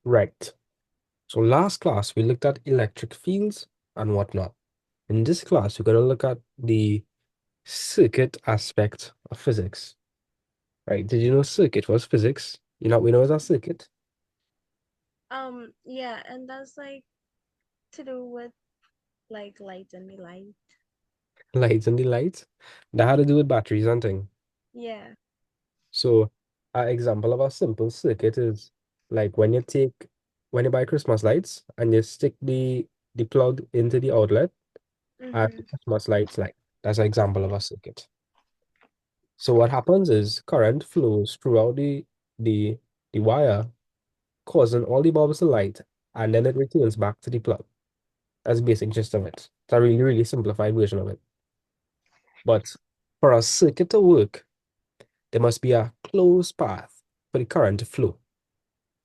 Right. So last class we looked at electric fields and whatnot. In this class, we're going to look at the circuit aspect of physics. Right? Did you know circuit was physics? We know it's a circuit. Yeah, and that's like to do with like light and the light. Lights and the lights. That had to do with batteries and thing. Yeah. So an example of a simple circuit is like when you buy Christmas lights and you stick the plug into the outlet and the Mm-hmm. Christmas lights light. That's an example of a circuit. So what happens is current flows throughout the the wire, causing all the bulbs to light, and then it returns back to the plug. That's the basic gist of it. It's a really, really simplified version of it. But for a circuit to work, there must be a closed path for the current to flow.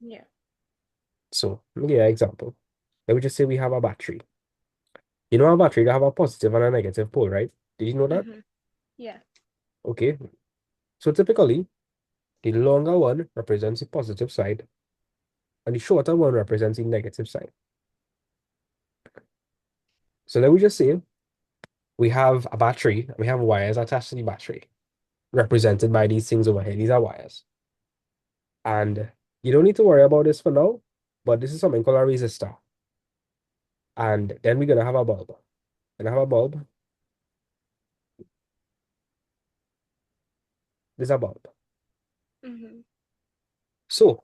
Yeah. So let me give you an example. Let me just say we have a battery. You know a battery that have a positive and a negative pole, right? Did you know that? Mm-hmm. Yeah. Okay. So typically, the longer one represents the positive side, and the shorter one represents the negative side. So let me just say we have a battery, and we have wires attached to the battery, represented by these things over here. These are wires. And you don't need to worry about this for now, but this is something called a resistor. And then we're gonna have a bulb. Gonna have a bulb. This is a bulb. Mm-hmm. So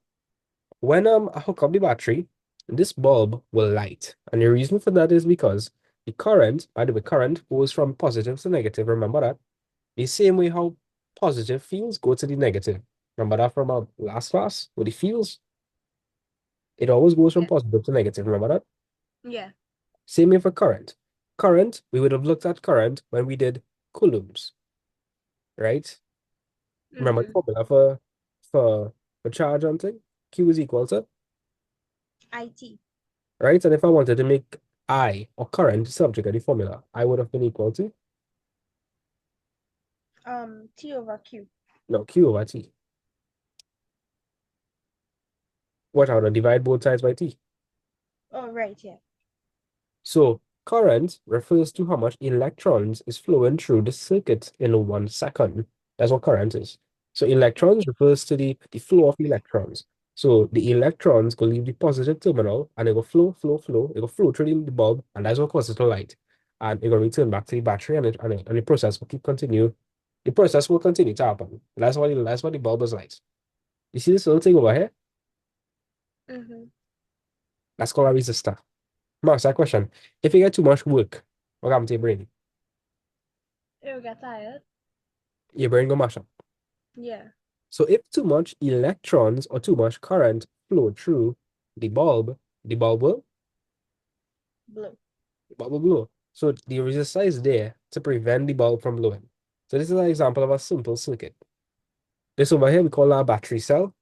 when I hook up the battery, this bulb will light. And the reason for that is because the current, by the way, current goes from positive to negative. Remember that? The same way how positive fields go to the negative. Remember that from our last class with the fields? It always goes from Yeah. positive to negative. Remember that? Yeah. Same way for current. Current, we would have looked at current when we did coulombs, right? Remember the Mm-hmm. formula for for charge on thing? Q is equal to, IT. right? And if I wanted to make I or current subject of the formula, I would have been equal to T over Q. no Q over T. What how to divide both sides by T. Oh, right. Yeah. So current refers to how much electrons is flowing through the circuit in 1 second. That's what current is. So electrons Okay. refers to the flow of electrons. So the electrons go leave the positive terminal and it will flow, flow, flow. It will flow through the bulb, and that's what causes the light. And it will return back to the battery, and the process will keep continue. The process will continue to happen. That's what the bulb is like. You see this little thing over here? Mm-hmm. That's called a resistor. Mark, that question. If you get too much work, what happens to your brain? You get tired? Your brain go mash up. Yeah. So if too much electrons or too much current flow through the bulb, the bulb will, Blue. the bulb will blow. So the resistor is there to prevent the bulb from blowing. So this is an example of a simple circuit. This over here we call our battery cell.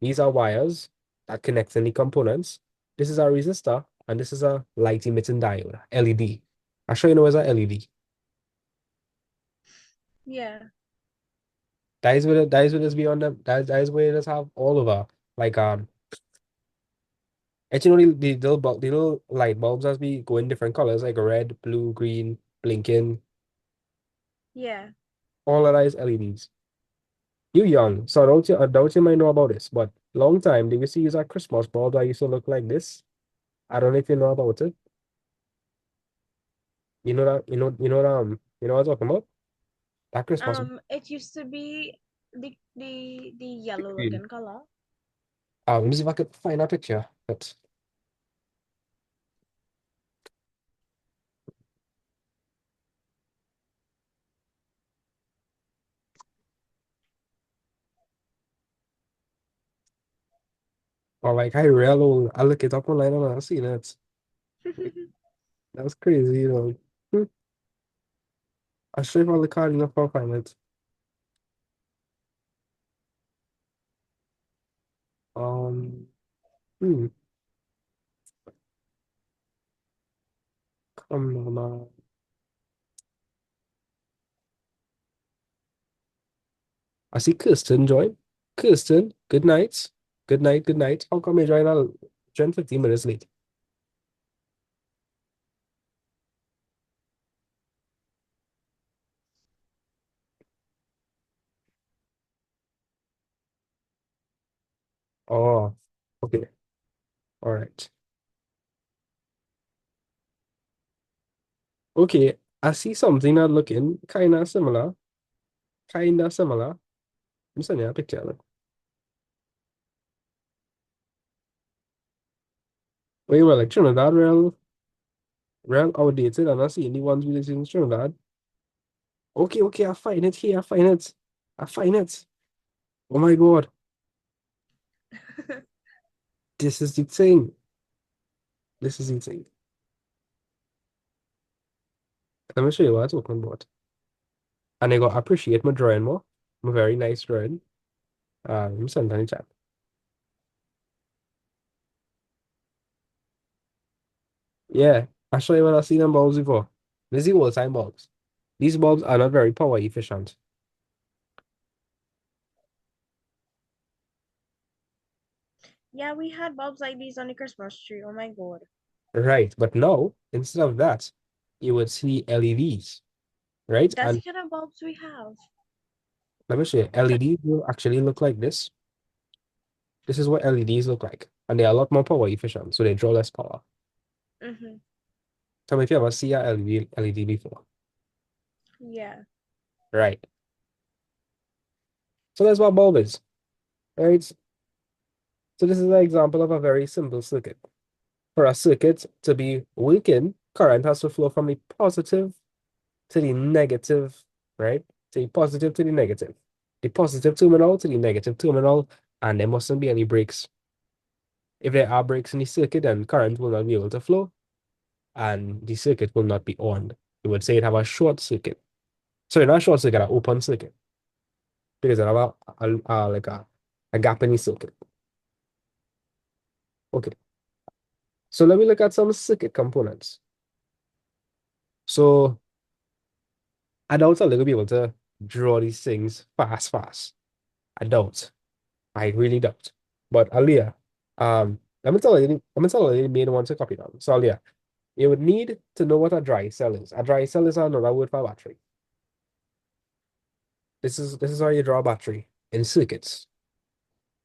These are wires that connect any components. This is our resistor, and this is a light emitting diode, LED. I'll show you now as a LED. Yeah. That is what is beyond them. That is where it does have all over. Like and you know the little light bulbs as we go in different colors like red, blue, green, blinking. Yeah. All of that is LEDs. You young, so I doubt you might know about this, but long time they used to use a Christmas bulb that used to look like this. I don't know if you know about it. You know that you know what I'm talking about? That Christmas It used to be the yellow green. looking color. Let me see if I could find a picture. But or like I real old, I look it up online and I see that. That's crazy, you know. I should if I look hard enough I'll find it. Um, hmm, come on. I see Kirsten join. Kirsten, good night. Good night, good night. How come you join 15 minutes late? Oh, okay. All right. Okay. I see something that looking kinda similar. Kinda similar. I'm sending you a picture. Look. Wait, well, like Trinidad real outdated and I see the ones we use in Trinidad. Okay, okay, I find it here. I find it. I find it. Oh my God. This is the thing. This is the thing. Let me show you what I'm talking about. And I got appreciate my drawing more. My very nice drawing. Let me send it in the chat. Yeah, I show you what I've seen in bulbs before. This is the old time bulbs. These bulbs are not very power efficient. Yeah, we had bulbs like these on the Christmas tree. Oh my God. Right. But now, instead of that, you would see LEDs, right? That's the And kind of bulbs we have. let me show you, LEDs will actually look like this. This is what LEDs look like. And they're a lot more power efficient, so they draw less power. Mm-hmm. Tell me if you ever see a LED before. Yeah. Right. So that's what bulb is. Right. So this is an example of a very simple circuit. For a circuit to be working, current has to flow from the positive to the negative, right? To the positive to the negative. The positive terminal to the negative terminal, and there mustn't be any breaks. If there are breaks in the circuit, then current will not be able to flow, and the circuit will not be on. You would say it have a short circuit. So not a short circuit, an open circuit, because it have like a gap in the circuit. Okay. So let me look at some circuit components. So I doubt I'll be able to draw these things fast. I doubt. I really doubt. But Alia, let me tell you the main one to copy down. So Alia, you would need to know what a dry cell is. A dry cell is another word for a battery. This is how you draw a battery in circuits.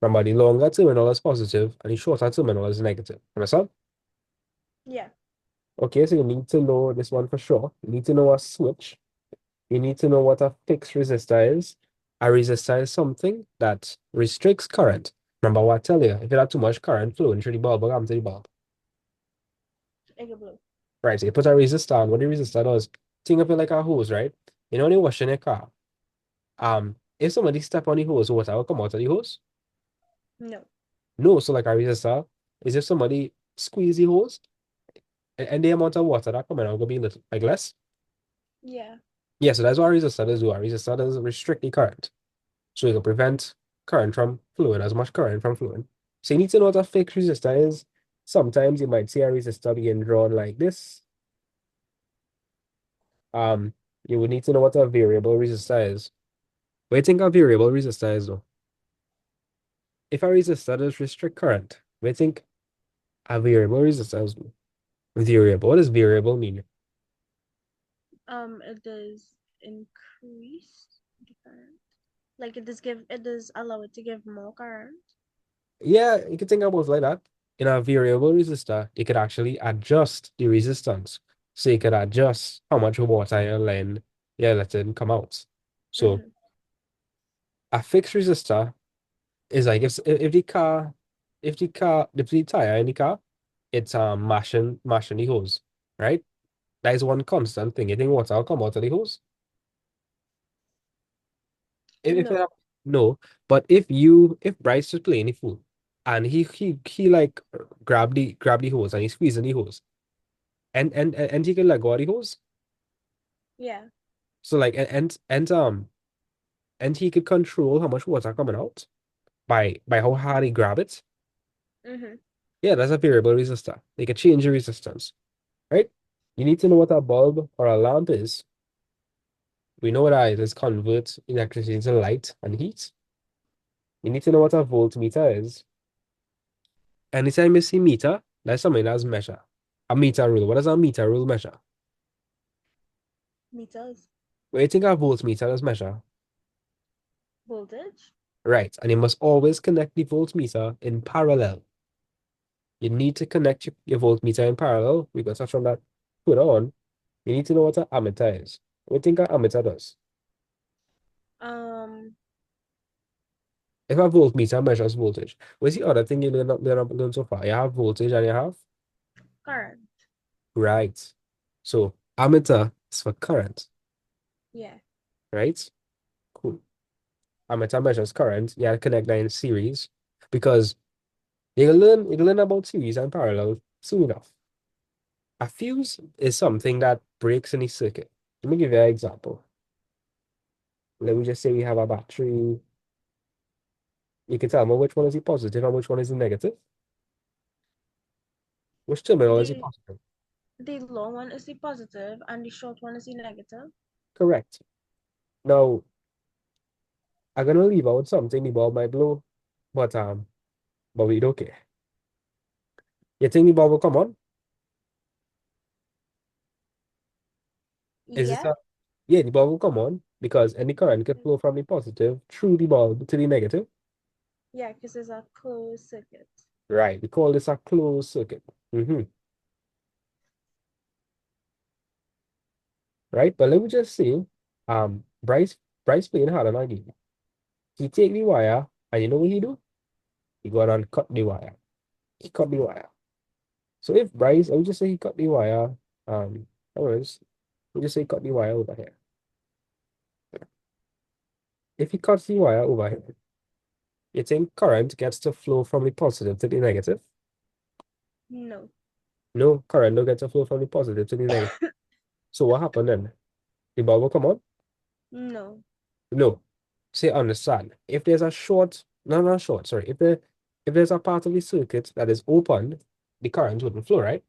Remember, the longer terminal is positive and the shorter terminal is negative. Understand? Yeah. Okay, so you need to know this one for sure. You need to know a switch. You need to know what a fixed resistor is. A resistor is something that restricts current. Remember what I tell you, if you have too much current flowing through the bulb, what happens to the bulb? Egg blue. Right, so you put a resistor on. What the resistor does, think of it like a hose, right? You know when you're washing your car, if somebody step on the hose, water will come out of the hose? No. No, so like a resistor is if somebody squeeze the hose, and the amount of water that coming out will be little, like less. Yeah. Yeah, so that's what a resistor does do. A resistor does restrict the current. So you can prevent current from flowing, as much current from flowing. So you need to know what a fixed resistor is. Sometimes you might see a resistor being drawn like this. You would need to know what a variable resistor is. What do you think a variable resistor is though? If a resistor does restrict current, what do you think a variable resistor is? Variable. What does variable mean? It does increase the current. Like it does allow it to give more current. Yeah, you can think about it like that. In a variable resistor, you could actually adjust the resistance. So you could adjust how much water you're letting come out. So Mm-hmm. a fixed resistor is like if the tire in the car, it's mashing the hose, right? That is one constant thing. You think water will come out of the hose? If it No. no, but if Bryce was playing the fool and he like grab the hose and he squeezing the hose and he can let go of the hose. Yeah. So like and he could control how much water coming out by how hard he grab it. Mm-hmm. Yeah, that's a variable resistor. They can change the resistance, right? You need to know what a bulb or a lamp is. We know what that is. It converts electricity into light and heat. You need to know what a voltmeter is. Anytime you see meter, that's something that's measure. A meter rule. What does a meter rule measure? Meters. When you think a voltmeter does measure, Voltage. right? And you must always connect the voltmeter in parallel. You need to connect your voltmeter in parallel. We got touch on that further on. You need to know what an ammeter is. What do you think an ammeter does? Um, If a voltmeter measures voltage, what's the other thing you learn so far? You have voltage and you have current. right. So ammeter is for current, Yeah. right? Cool. Ammeter measures current. You have to connect that in series because you learn about series and parallel soon enough. A fuse is something that breaks any circuit. Let me give you an example. Let me just say we have a battery. You can tell me which one is the positive and which one is the negative. Which terminal is the The positive? the long one is the positive and the short one is the negative. Correct. Now, I'm gonna leave out something the bulb might blow, but we don't care. You think the bulb will come on? Is this Yeah. a yeah, the bulb will come on because any current can flow from the positive through the bulb to the negative. Yeah, because it's a closed circuit. Right. We call this a closed circuit. Right? But let me just say, Bryce playing hard on our game. He take the wire, and you know what he do? He go and cut the wire. He cut the wire. So if Bryce, I would just say he cut the wire, otherwise, we'll just say cut the wire over here. If he cuts the wire over here, you think current gets to flow from the positive to the negative? No. No, current don't get to flow from the positive to the negative. So what happened then? The bulb will come on? No. No. Say understand. If there's a short, no, not short, sorry. If there's a part of the circuit that is open, the current wouldn't flow, right?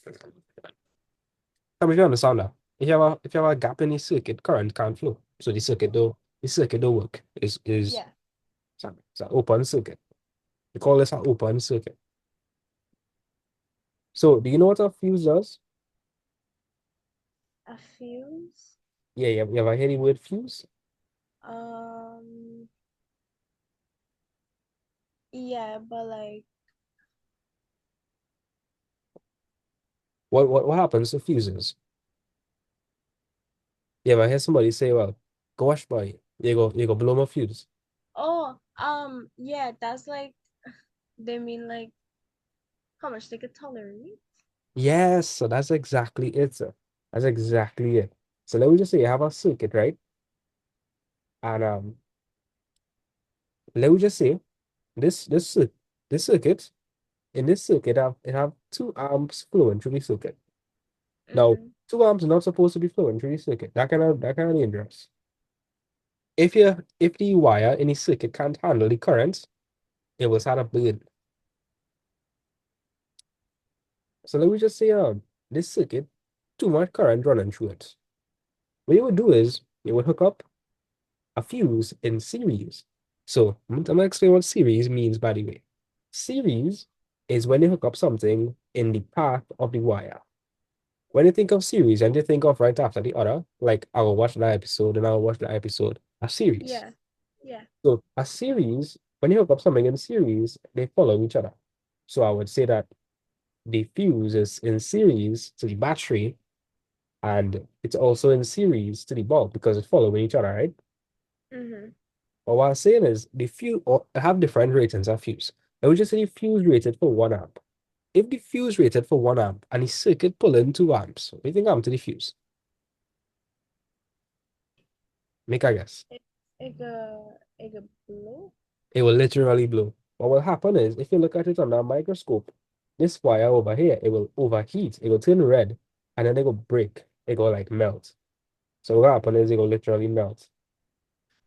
Tell me if you understand that. If you have a gap in the circuit, current can't flow. So the circuit don't work. Is Yeah. it's an open circuit. We call this an open circuit. So do you know what a fuse does? A fuse. Yeah, you ever heard the word fuse? Um, yeah, but like, What happens to fuses? You ever hear somebody say, well, gosh boy, you go blow my fuse. oh, yeah, that's like, they mean like how much they could tolerate. Yes, so that's exactly it, sir. That's exactly it. So let me just say you have a circuit, right? And let me just say this circuit in this circuit it have 2 amps flowing through the circuit. Now, Mm-hmm. 2 amps are not supposed to be flowing through the circuit. That kind of dangerous. If the wire in the circuit can't handle the current, it will start a burn. So let me just say this circuit, too much current running through it. What you would do is you would hook up a fuse in series. So I'm gonna explain what series means, by the way. Series is when you hook up something in the path of the wire. When you think of series and you think of right after the other, like I will watch that episode and I'll watch that episode, a series. Yeah. Yeah. So a series, when you hook up something in series, they follow each other. So I would say that the fuse is in series to the battery and it's also in series to the bulb because it's following each other, right? Mm-hmm. But what I'm saying is the fuse or have different ratings of fuse. I would just say the fuse rated for 1 amp. If the fuse rated for 1 amp and the circuit pull in 2 amps, what do you think happened to the fuse? Make a guess. It, it a blue. It will literally blow. What will happen is if you look at it under a microscope, this wire over here, it will overheat, it will turn red, and then it will break. It will like melt. So what happen is it will literally melt.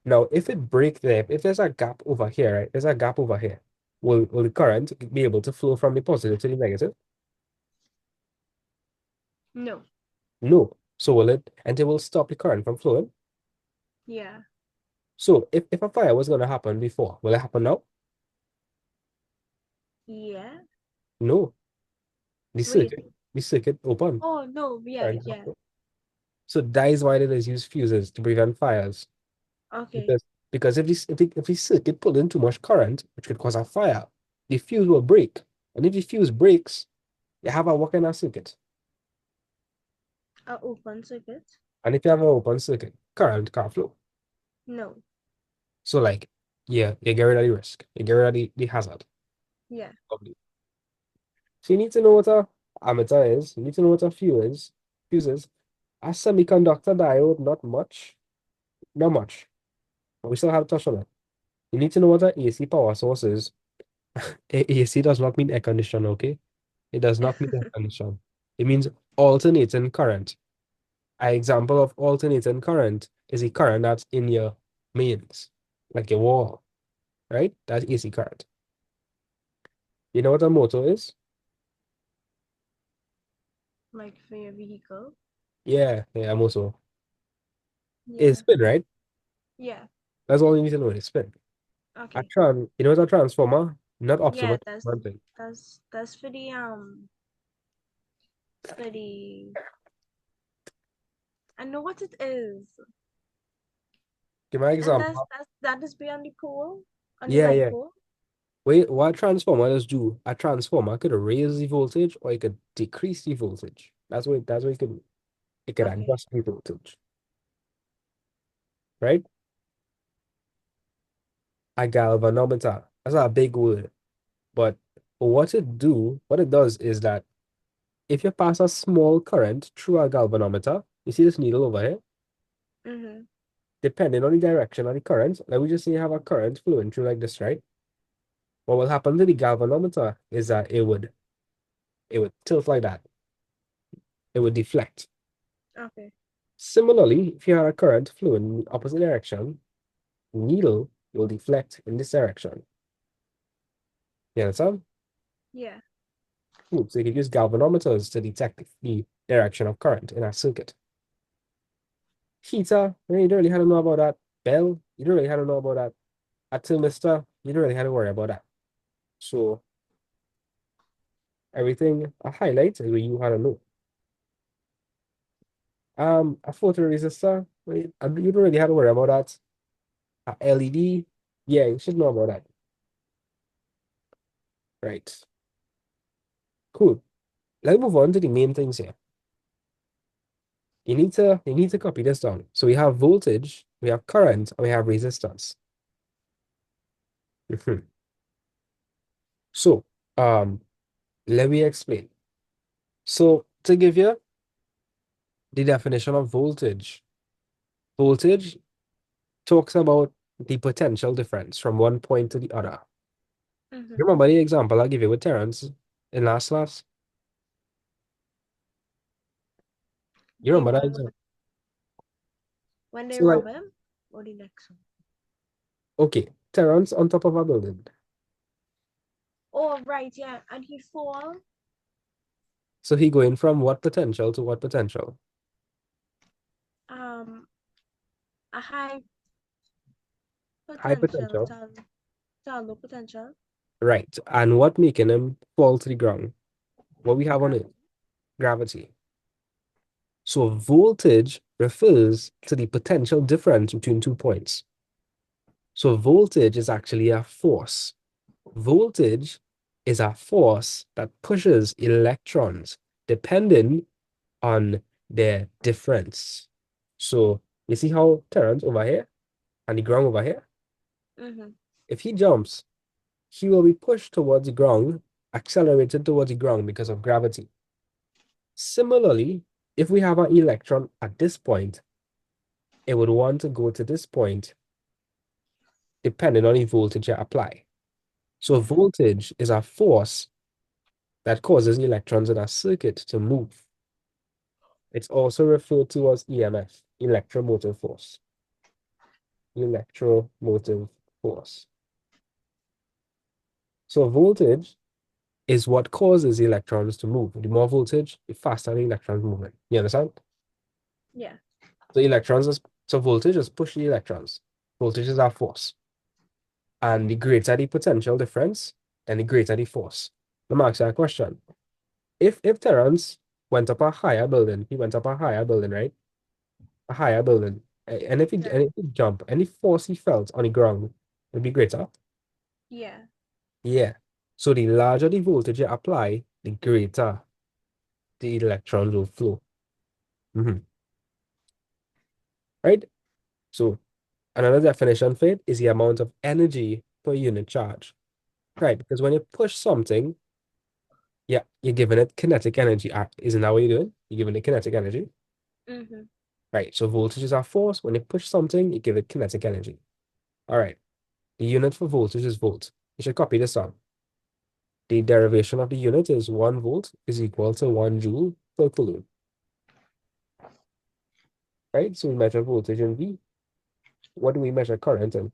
Now, if it break there, if there's a gap over here, right? There's a gap over here. Will the current be able to flow from the positive to the negative? No. No. So will it, and it will stop the current from flowing. Yeah. So if a fire was going to happen before, will it happen now? Yeah. No, the Wait. circuit, the circuit open. Oh no. Yeah. Current Yeah. flow. So that is why they use fuses to prevent fires. Okay. Because if the circuit pulled in too much current, which could cause a fire, the fuse will break. And if the fuse breaks, you have a working circuit. A open circuit. And if you have an open circuit, current can't flow. No. So like, yeah, you get rid of the risk. You get rid of the hazard. Yeah. Lovely. So you need to know what a ammeter is. You need to know what a fuse is. A semiconductor diode, not much. Not much. But we still have to touch on it. You need to know what an AC power source is. AC does not mean air conditioner, okay? It does not mean air conditioner. It means alternating current. An example of alternating current is a current that's in your mains, like your wall, right? That's AC current. You know what a motor is? Like for your vehicle. Yeah, a motor. It's Yeah. spin, right? Yeah. That's all you need to know. It's spin. Okay. You know what a transformer? Not Yeah. optimal. That's One thing. that's for the I know what it is. Give me an And that's example. that is beyond the pole on the Yeah, light yeah. pole. Wait, what a transformer does do? A transformer could raise the voltage or it could decrease the voltage. That's what it could do. It could Okay. adjust the voltage, right? A galvanometer. That's a big word. But what it does is that if you pass a small current through a galvanometer, you see this needle over here, Mm-hmm. depending on the direction of the current, like we just say you have a current flowing through like this, right? What will happen to the galvanometer is that it would tilt like that. It would deflect. Okay. Similarly, if you had a current flowing in the opposite direction, the needle will deflect in this direction. You understand? Yeah. Cool. So you can use galvanometers to detect the direction of current in a circuit. Heater, you don't really have to know about that. Bell, you don't really have to know about that. A thermistor, you don't really have to worry about that. So everything I highlight is what you have to know. A photoresistor, you don't really have to worry about that. A LED, yeah, you should know about that. Right. Cool. Let's move on to the main things here. You need to copy this down. So we have voltage, we have current, and we have resistance. Mhm. So let me explain. So to give you the definition of voltage, voltage talks about the potential difference from one point to the other. You Mm-hmm. remember the example I give you with Terence in last class? You The remember that one example? when they So like, rob him or the next one. okay, Terence on top of a building. Oh right, yeah. And he fall So he going from what potential to what potential? um a high High potential potential. to a low potential. Right. And what making him fall to the ground? What we have on it? Gravity. Gravity. So voltage refers to the potential difference between 2 points. So voltage is actually a force. Voltage is a force that pushes electrons depending on their difference. So you see how Terrence over here and the ground over here? Mm-hmm. If he jumps, he will be pushed towards the ground, accelerated towards the ground because of gravity. Similarly, if we have an electron at this point, it would want to go to this point depending on the voltage you apply. So Yeah. voltage is a force that causes electrons in a circuit to move. It's also referred to as EMF, electromotive force. Electromotive force. So voltage is what causes electrons to move. The more voltage, the faster the electrons moving. You understand? Yeah. So voltage is pushing the electrons. Voltage is our force. And the greater the potential difference, then the greater the force. Let me ask you a question. If Terence went up a higher building, he went up a higher building, right? A higher building. Yeah. And if he jump, any force he felt on the ground would be greater. Yeah. Yeah. So the larger the voltage you apply, the greater the electrons will flow. Mhm. Right? So another definition for it is the amount of energy per unit charge. Right? Because when you push something, yeah, you're giving it kinetic energy. Isn't that what you're doing? You're giving it kinetic energy. Mm-hmm. Right. So voltage is a force. When you push something, you give it kinetic energy. All right. The unit for voltage is volt. You should copy this down. The derivation of the unit is 1 volt is equal to 1 joule per coulomb. Right? So we measure voltage in V. What do we measure current in?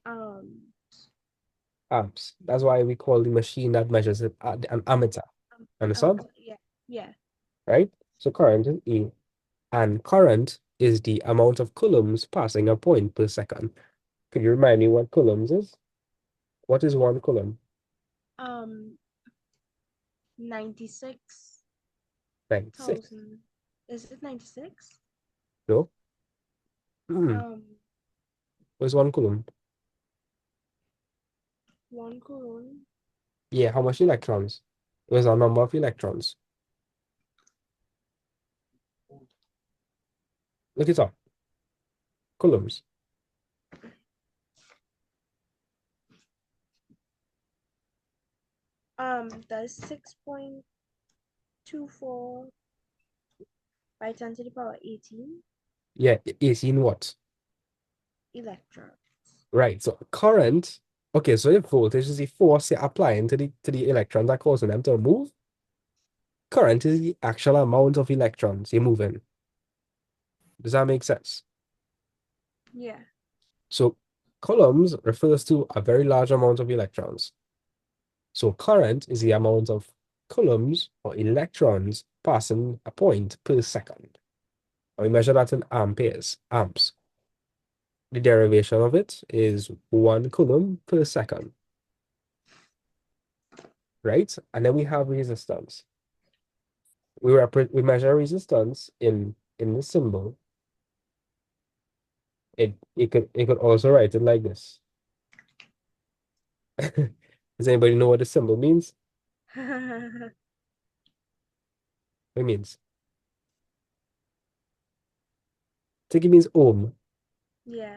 Um, Amps. That's why we call the machine that measures it an ammeter. Understand? yeah. Yeah. Right? So current is E. And current is the amount of coulombs passing a point per second. Could you remind me what coulombs is? What is 1 coulomb? Um, 96,000. 96. Is it 96? No? Hmm. Um, What's 1 coulomb? 1 coulomb. Yeah, how much electrons? It was a number of electrons. Look it up. Coulombs. That's 6.24 by 10 to the power 18 Yeah, 18 watts. electrons. Right. So current, okay, so if voltage is the force you're applying to the electrons that causing them to move, current is the actual amount of electrons you're moving. Does that make sense? Yeah. So coulombs refers to a very large amount of electrons. So current is the amount of coulombs or electrons passing a point per second. And we measure that in amperes, amps. The derivation of it is 1 coulomb per second, right? And then we have resistance. We measure resistance in the symbol. It could also write it like this. Does anybody know what the symbol means? It means, I think it means ohm. Yeah.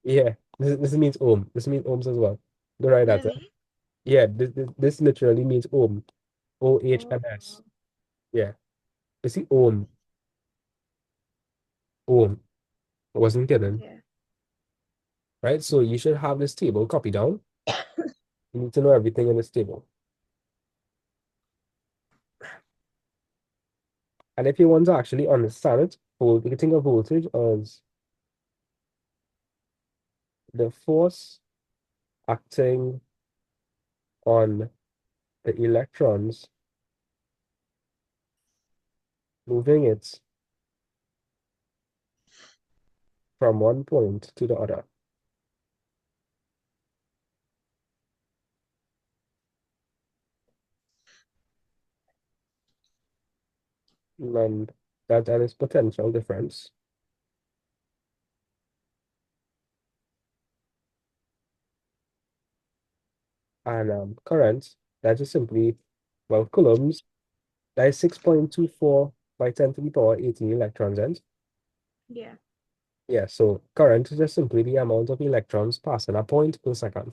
Yeah, this means ohm. This means ohms as well. Go write that. Really? Yeah, this literally means ohm. Oh, OHMS. Yeah. You see, ohm. Ohm. I wasn't kidding. yeah. Right? So you should have this table copy down. You need to know everything in this table. And if you want to actually understand it, you can think of voltage as the force acting on the electrons, moving it from one point to the other. And that and its potential difference. And current, that is simply, well, coulombs, that is 6.24 by 10 to the power 18 electrons. And Yeah. yeah, so current is just simply the amount of electrons passing a point per second.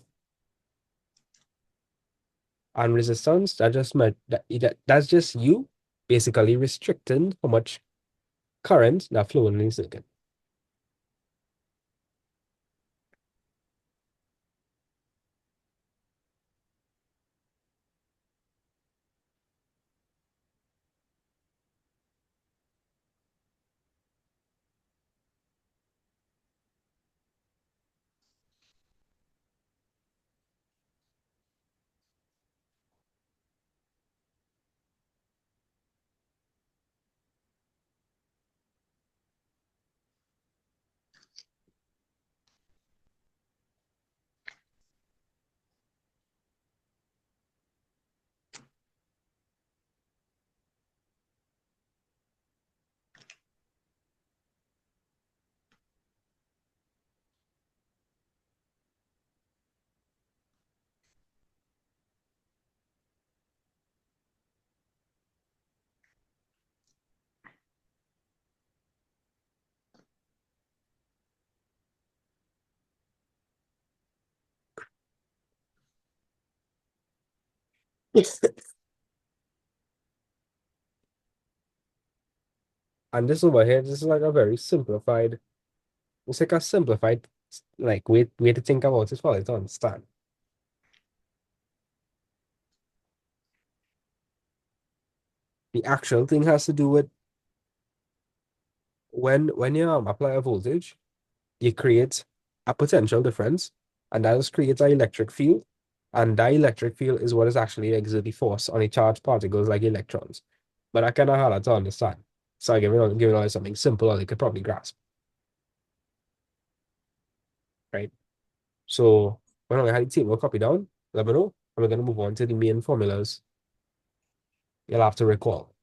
And resistance, that's just you basically restricting how much current that flow in the circuit. And this over here, this is like a very simplified, it's like a simplified like way to think about it for it to understand. The actual thing has to do with when you apply a voltage, you create a potential difference, and that just creates an electric field. And that electric field is what is actually exert the force on the charged particles like electrons. But I kind of hard to understand. So I give it something simple or they could probably grasp, right? So when I had the table copy down, let me know. And we're gonna move on to the main formulas you'll have to recall.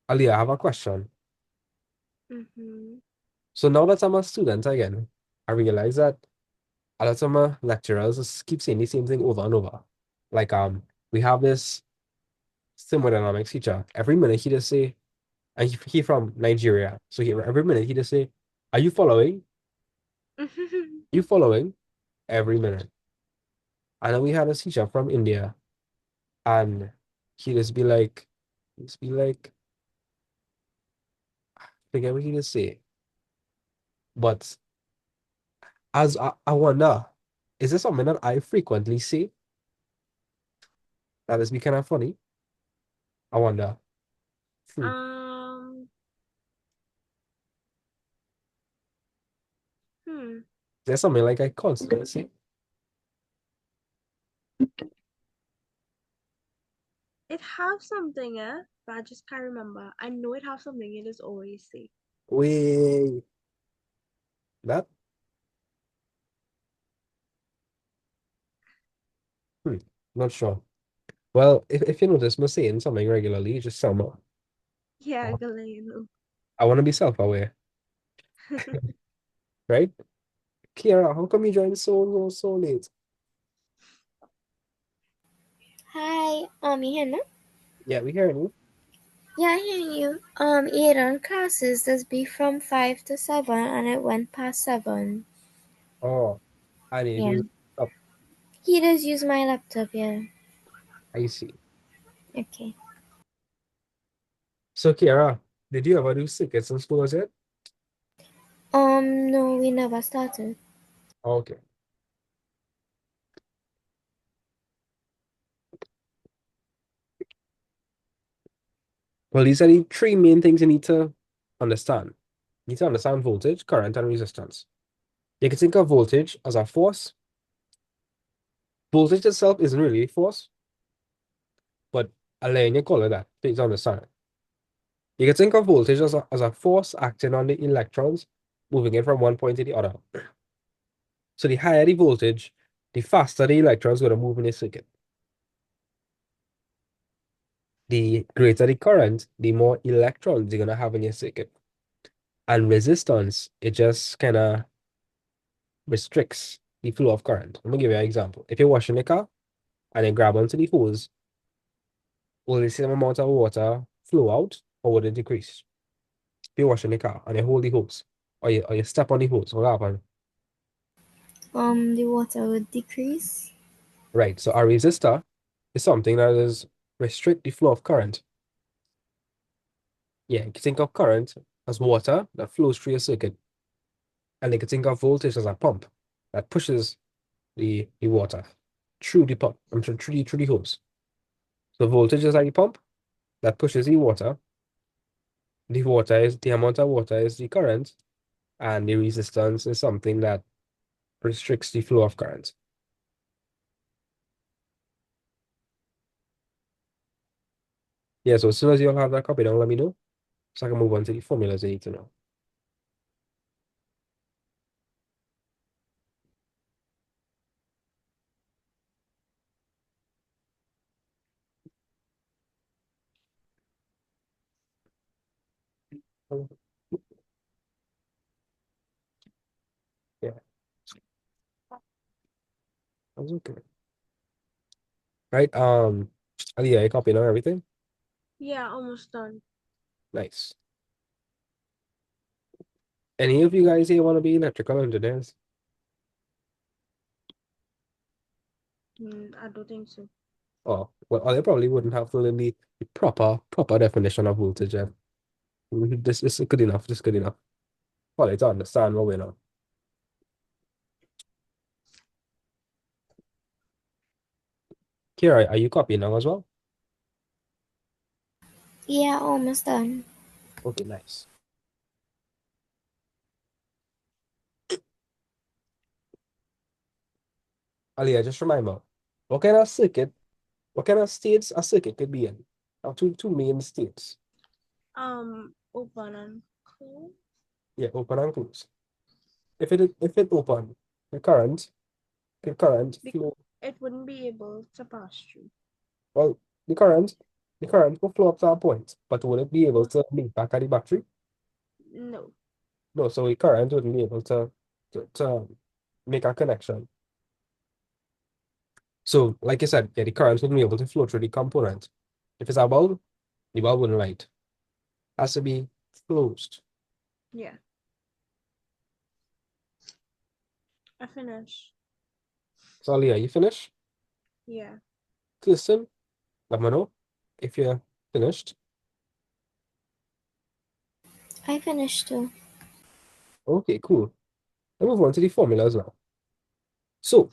Ali, I have a question. Mm-hmm. So now that I'm a student again, I realize that a lot of my lecturers just keep saying the same thing over and over. Like we have this thermodynamics teacher. Every minute he just say, and he from Nigeria. So every minute he just say, "Are you following? You following?" Every minute. And then we had a teacher from India, and he just be like, forget what he just say. But as I wonder, is this something that I frequently say that is be kind of funny? I wonder. Hmm. Um, hmm. There's something like I constantly say. It have something, but I just can't remember. I know it have something it is always say. Wait, that? Hmm. Not sure. Well, if you notice me saying something regularly, just tell me. Yeah, I Uh, can let you know. I want to be self-aware, right? Kiara, how come you joined so late? Hi, you hear me? Yeah, we hearing you. Yeah, I hear you. Aaron classes does be from 5 to 7, and it went past 7. Oh, I need Yeah, you. Up. he does use my laptop. Yeah. I see. Okay. So, Kiara, did you ever do circuits in school as yet? No, we never started. Okay. Well, these are the three main things you need to understand. You need to understand voltage, current, and resistance. You can think of voltage as a force. Voltage itself isn't really a force, but I'll let you call it that. Please understand it. You can think of voltage as a force acting on the electrons, moving it from one point to the other. So the higher the voltage, the faster the electrons going to move in the circuit. The greater the current, the more electrons you're going to have in your circuit. And resistance, it just kind of restricts the flow of current. I'm going to give you an example. If you're washing a car and you grab onto the hose, will the same amount of water flow out or would it decrease? If you're washing the car and you hold the hose or you step on the hose, what happens? The water would decrease. Right. So a resistor is something that is restrict the flow of current. Yeah, you can think of current as water that flows through your circuit, and you can think of voltage as a pump that pushes the water through the pump, through the hose. So voltage is like the pump that pushes the water. The amount of water is the current, and the resistance is something that restricts the flow of current. Yeah, so as soon as you have that copy down, let me know so I can move on to the formulas you need to know. Yeah, that's okay. Right. Ali, you copy now everything? Yeah, almost done. Nice. Any of you guys here want to be electrical engineers? I don't think so. Oh, well, or they probably wouldn't have to learn the proper definition of voltage. Yeah. This is good enough. This is good enough. Well, to understand what we're on. Kira, are you copying now as well? Yeah, almost done. Okay, nice. Aliyah, just remember, what kind of circuit, what kind of states a circuit could be in? Now, two main states. Open and close. Yeah, open and close. If it open, the current the current Be- flow. it wouldn't be able to pass through. Well, the current the current will flow up to a point, but will it be able What? to link back at the battery? No. No, so the current wouldn't be able to make a connection. So, like I said, yeah, the current wouldn't be able to flow through the component. If it's a bulb, the bulb wouldn't light. Has to be closed. Yeah. I finished. So, Leah, you finish? Yeah. Listen, let me know if you're finished. I finished too. Okay, cool. Let's move on to the formulas now. So,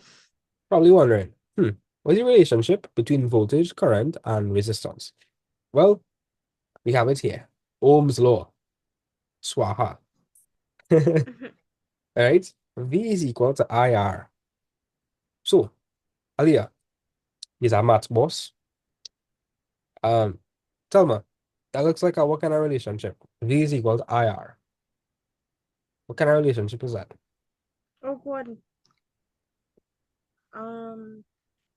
probably wondering, what's the relationship between voltage, current, and resistance? Well, we have it here. Ohm's law. Swaha. All right. V is equal to IR. So, Aliyah is a math boss. Um, Tell me, that looks like what kind of relationship? V is equal to IR. What kind of relationship is that? Oh, God. Um,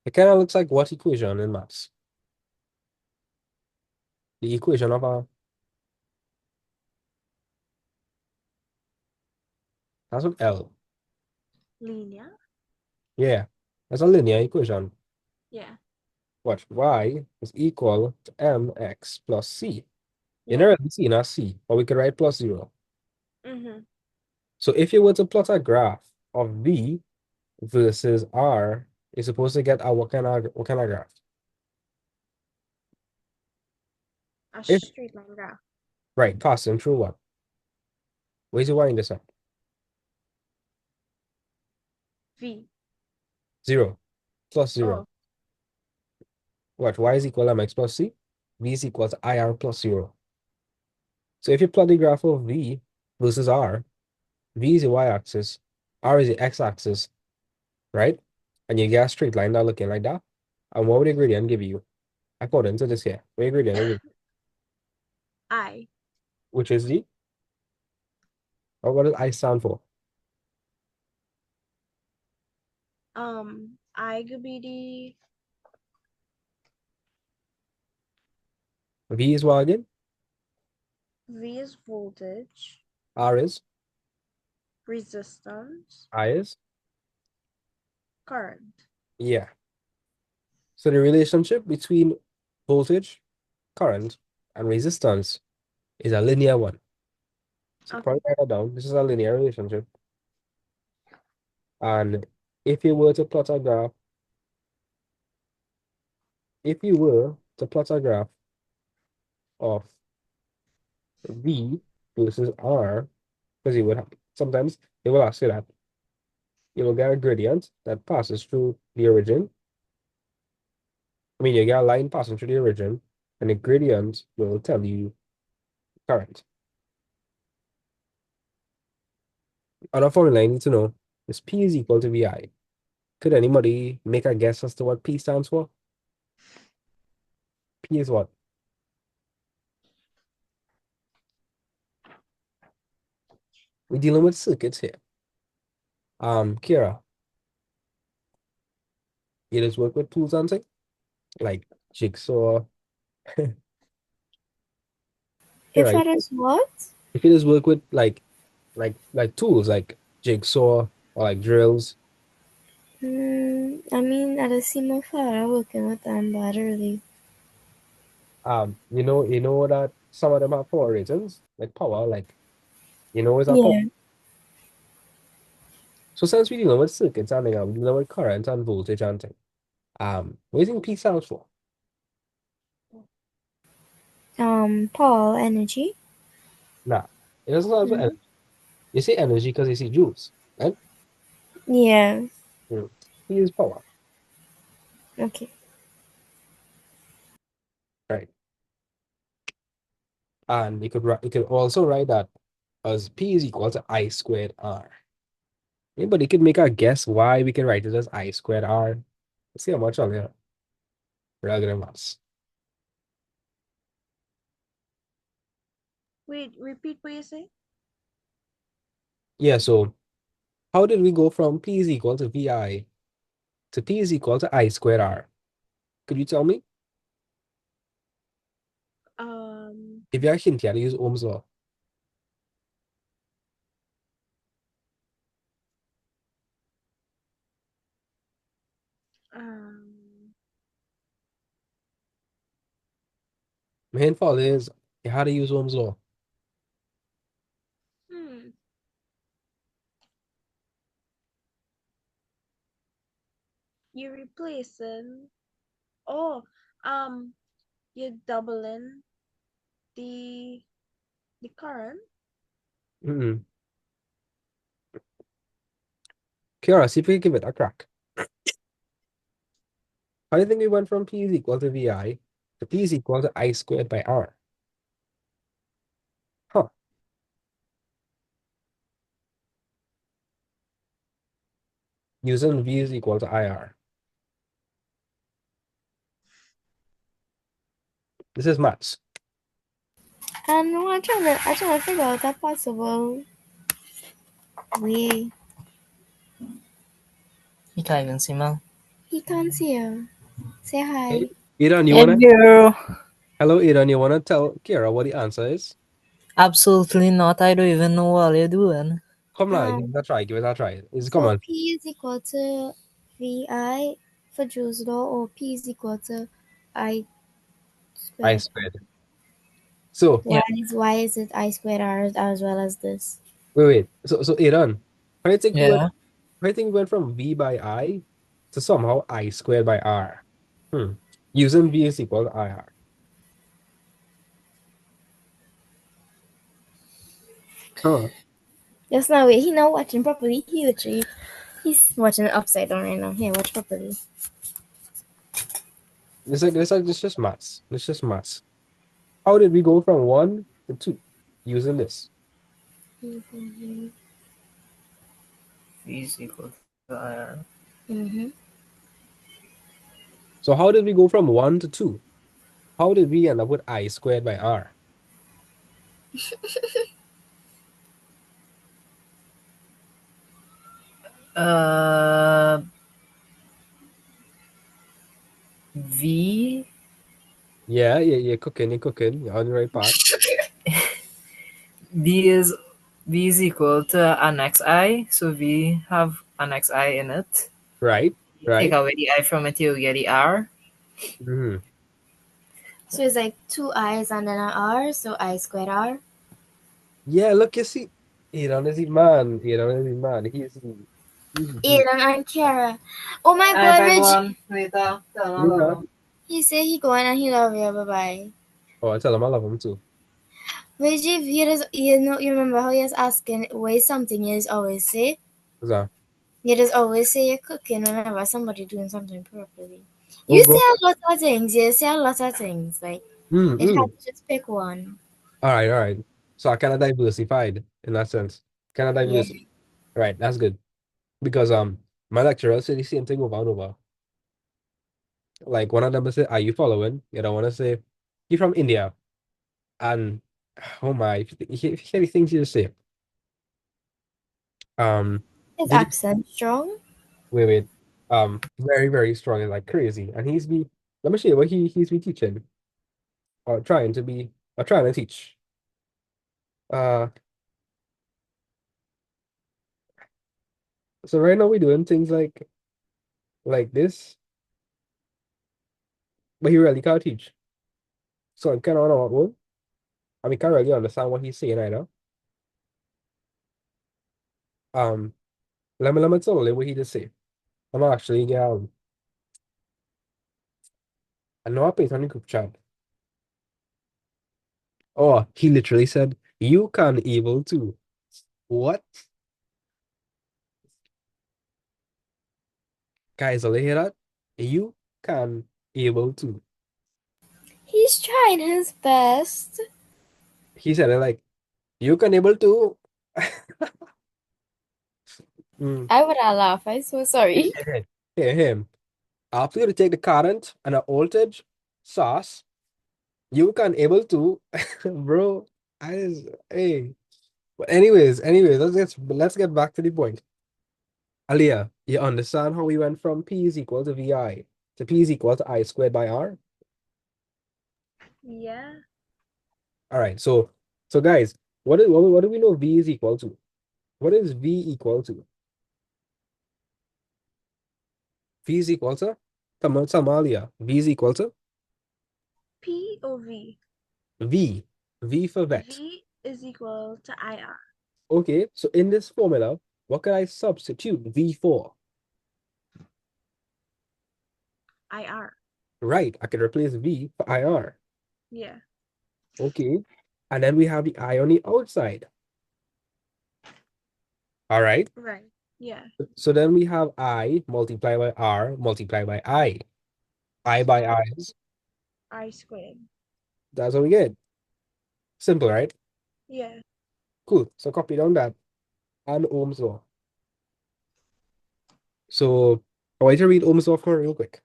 It kind of looks like what equation in maths? The equation of a, that's what L. linear. Yeah, that's a linear equation. Yeah. What? Y is equal to mx plus c. You Yeah. never really seen a c, or we could write plus 0. Mm-hmm. So if you were to plot a graph of V versus R, you're supposed to get a what kind of graph? A If straight line graph. right, passing through what? Where's you wind this up? V. 0 plus 0. Oh, What? Y is equal to mx plus c. V is equal to IR plus 0. So if you plot the graph of V versus R, V is the y-axis, R is the x-axis, right? And you get a straight line that looking like that. And what would the gradient give you? According to this here, what the gradient will give you? I. Which is the, or what does I stand for? I could be V is what again? the V is voltage, R is, resistance, I is. current. Yeah. So the relationship between voltage, current, and resistance is a linear one. So Okay. probably write that down. This is a linear relationship. And if you were to plot a graph, if you were to plot a graph of V versus R, because you would have sometimes they will ask you that, you will get a gradient that passes through the origin. I mean, you get a line passing through the origin, and the gradient will tell you current. Another formula you need to know is P is equal to VI. Could anybody make a guess as to what P stands for? P is what? We're dealing with circuits here. Kira, you just work with tools and things like jigsaw. If Kira, I does what? if you just work with like tools like jigsaw or like drills, I mean, I just see my father working with them, but really. you know that some of them have power ratings, like power, like is a power. Yeah. So since we're dealing with circuits and we're dealing with current and voltage and things. What do you think P stands for? Paul energy. Nah, it doesn't stand for Mm-hmm. energy. You say energy because you see joules, right? Yeah. Mm. P is power, Okay. right? And you could also write that as P is equal to I squared R. Anybody could make a guess why we can write it as I squared R. Let's see how much on here. Regular maths. Wait, repeat what you say. Yeah, so how did we go from P is equal to VI to P is equal to I squared R? Could you tell me? Um, If you're a hint, you use Ohm's law. um, My hint for is you had to use Ohm's law. hmm. You're replacing. Oh, um, you're doubling the the current. Mm-mm. Kiara, see if we can give it a crack. How do you think we went from P is equal to VI to P is equal to I squared by R? Huh. Using V is equal to IR. This is maths. And I'm trying to figure out a possible way. You can't even see Mel. He can't see you. Say Hey, hi. Iran, you wanna Hello. hello Iran, you wanna tell Kiara what the answer is? Absolutely not. I don't even know what you're doing. Come on, give Um, it a try, give it a try. It's come so on, P is equal to VI for Joule's law, or P is equal to I I squared. squared. So Yeah. Why is it I squared R as well as this? wait. So Iran, how do you think we went Yeah. how do you think we went from V by I to somehow I squared by R? Hmm. Using V is equal to IR. Huh. Just now, wait, he not watching properly. He's watching it upside down right now. Here, watch properly. It's just maths. It's just maths. How did we go from one to two using this? V is equal to IR. Mm-hmm. So how did we go from one to two? How did we end up with I squared by R? Uh, V Yeah, you're cooking, you're on the right path. V is V is equal to an xi, so V have an xi in it. Right, You take right. away the I from it, you get the R. Hmm. So it's like two I's and then an R, so I squared R. Yeah, look, you see, Aaron is the man. Aaron is the man. He's deep. Aiden and Kiara. Oh my I boy, beg Rich. one later. Tell him I love Yeah. him. He said he going and he love you. Bye bye. Oh, I tell him I love him too. Reggie, you remember how he was asking why something you just always say? So, You just always say you're cooking whenever somebody doing something properly. oh, You say go. a lot of things. You say a lot of things. Like, it had Mm-mm. to just pick one. All right, all right. So I kind of diversified in that sense. Kind of Yeah. diversified. Right, that's good. Because my lecturer said the same thing over and over. Like one of them will say, "Are you following?" You don't want to say, "You're from India." And oh my, if you hear the things you just say. Um, His did you accent strong. wait? Very very strong and like crazy. And he's be let me show you what he's been teaching or trying to be or trying to teach. Uh, so right now we're doing things like this, but he really can't teach. So I'm kind of on our own. I mean, can't really understand what he's saying either. Um, let me tell you what he just say. I'm actually I know I put it on the group chat. Oh, he literally said, you can able to. What? Guys, will you hear that? You can able to. He's trying his best. He said it like, you can able to. Mm. I would have laughed. I'm so sorry. Hear him. After you take the current and a voltage source, you can able to, bro. Hey. But anyways, let's get back to the point. Aliyah, you understand how we went from P is equal to VI to P is equal to I squared by R? Yeah. All right, so guys, what do we know V is equal to? What is V equal to? V is equal to Tamalia. V is equal to P O V. V. V for vet. V is equal to IR. Okay, so in this formula, what can I substitute V for? IR. Right, I can replace V for IR. Yeah. Okay, and then we have the I on the outside. All right, Right. Yeah. so then we have I multiplied by R multiplied by I. I by I So is, I squared. that's what we get. Simple, right? Yeah. Cool. So copy down that and Ohm's law. So I want you to read Ohm's law for me real quick.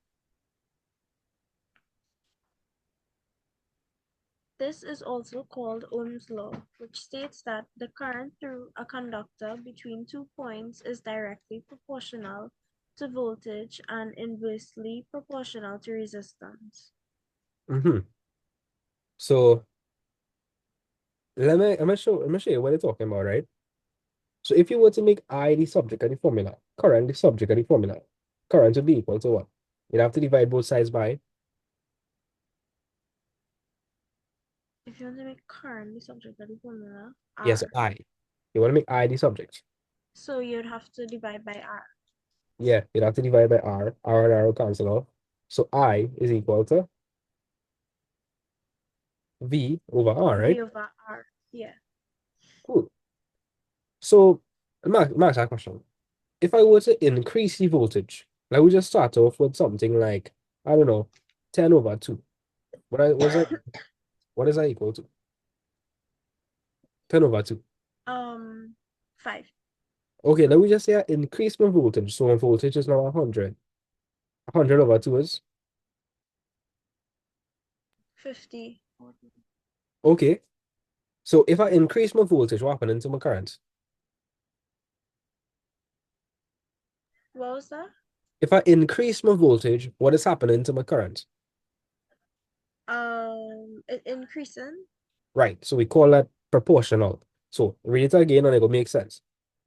This is also called Ohm's law, which states that the current through a conductor between 2 points is directly proportional to voltage and inversely proportional to resistance. Mm-hmm. So let me show you what they're talking about, right? So if you were to make I the subject of the formula, current the subject of the formula, current would be equal to what? You'd have to divide both sides by, If you want to make current the subject of the formula, yes, R. I. You want to make I the subject. So you'd have to divide by R. Yeah, you'd have to divide by R. R and R will cancel off. So I is equal to V over R, V right? over R. Yeah. Cool. So, Max, a question. If I were to increase the voltage, like we just start off with something like, I don't know, 10 over 2. What is that equal to? 10 over 2. 5. Okay, let me just say I increase my voltage. So my voltage is now 100. 100 over 2 is 50. okay. So if I increase my voltage, what happened to my current? What was that? If I increase my voltage, what is happening to my current? It increasing. Right. So we call that proportional. So read it again and it will make sense.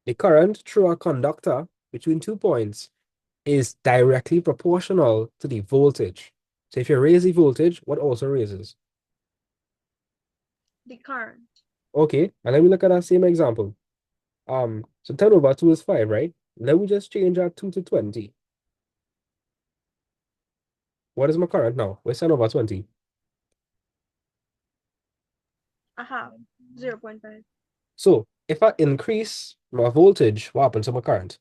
The current through a conductor between 2 points is directly proportional to the voltage. So if you raise the voltage, what also raises? The current. Okay, and then we look at that same example. So 10 over 2 is 5, right? Let me just change that 2 to 20. What is my current now? What's 10 over 20? Aha. 0.5. So if I increase my voltage, what happens to my current?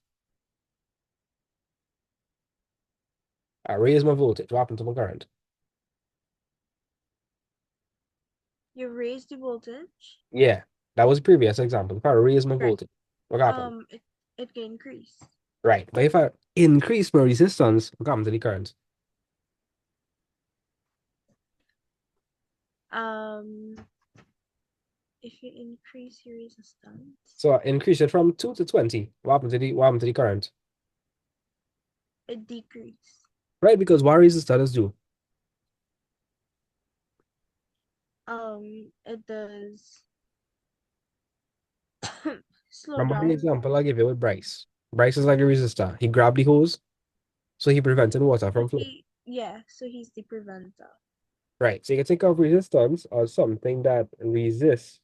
I raise my voltage, what happens to my current? You raise the voltage. Yeah, that was the previous example. If I raise my Right. voltage, what happened? It can increase. Right, but if I increase my resistance, what happens to the current? Um, if you increase your resistance, So I increase it from 2 to 20. What happened to the current? it decrease. Right, because what resistors do? It does slow Remember the down. example I gave you with Bryce. Bryce is like a resistor. He grabbed the hose, so he prevented water from flowing. So he's the preventer. Right. So you can think of resistance as something that resists.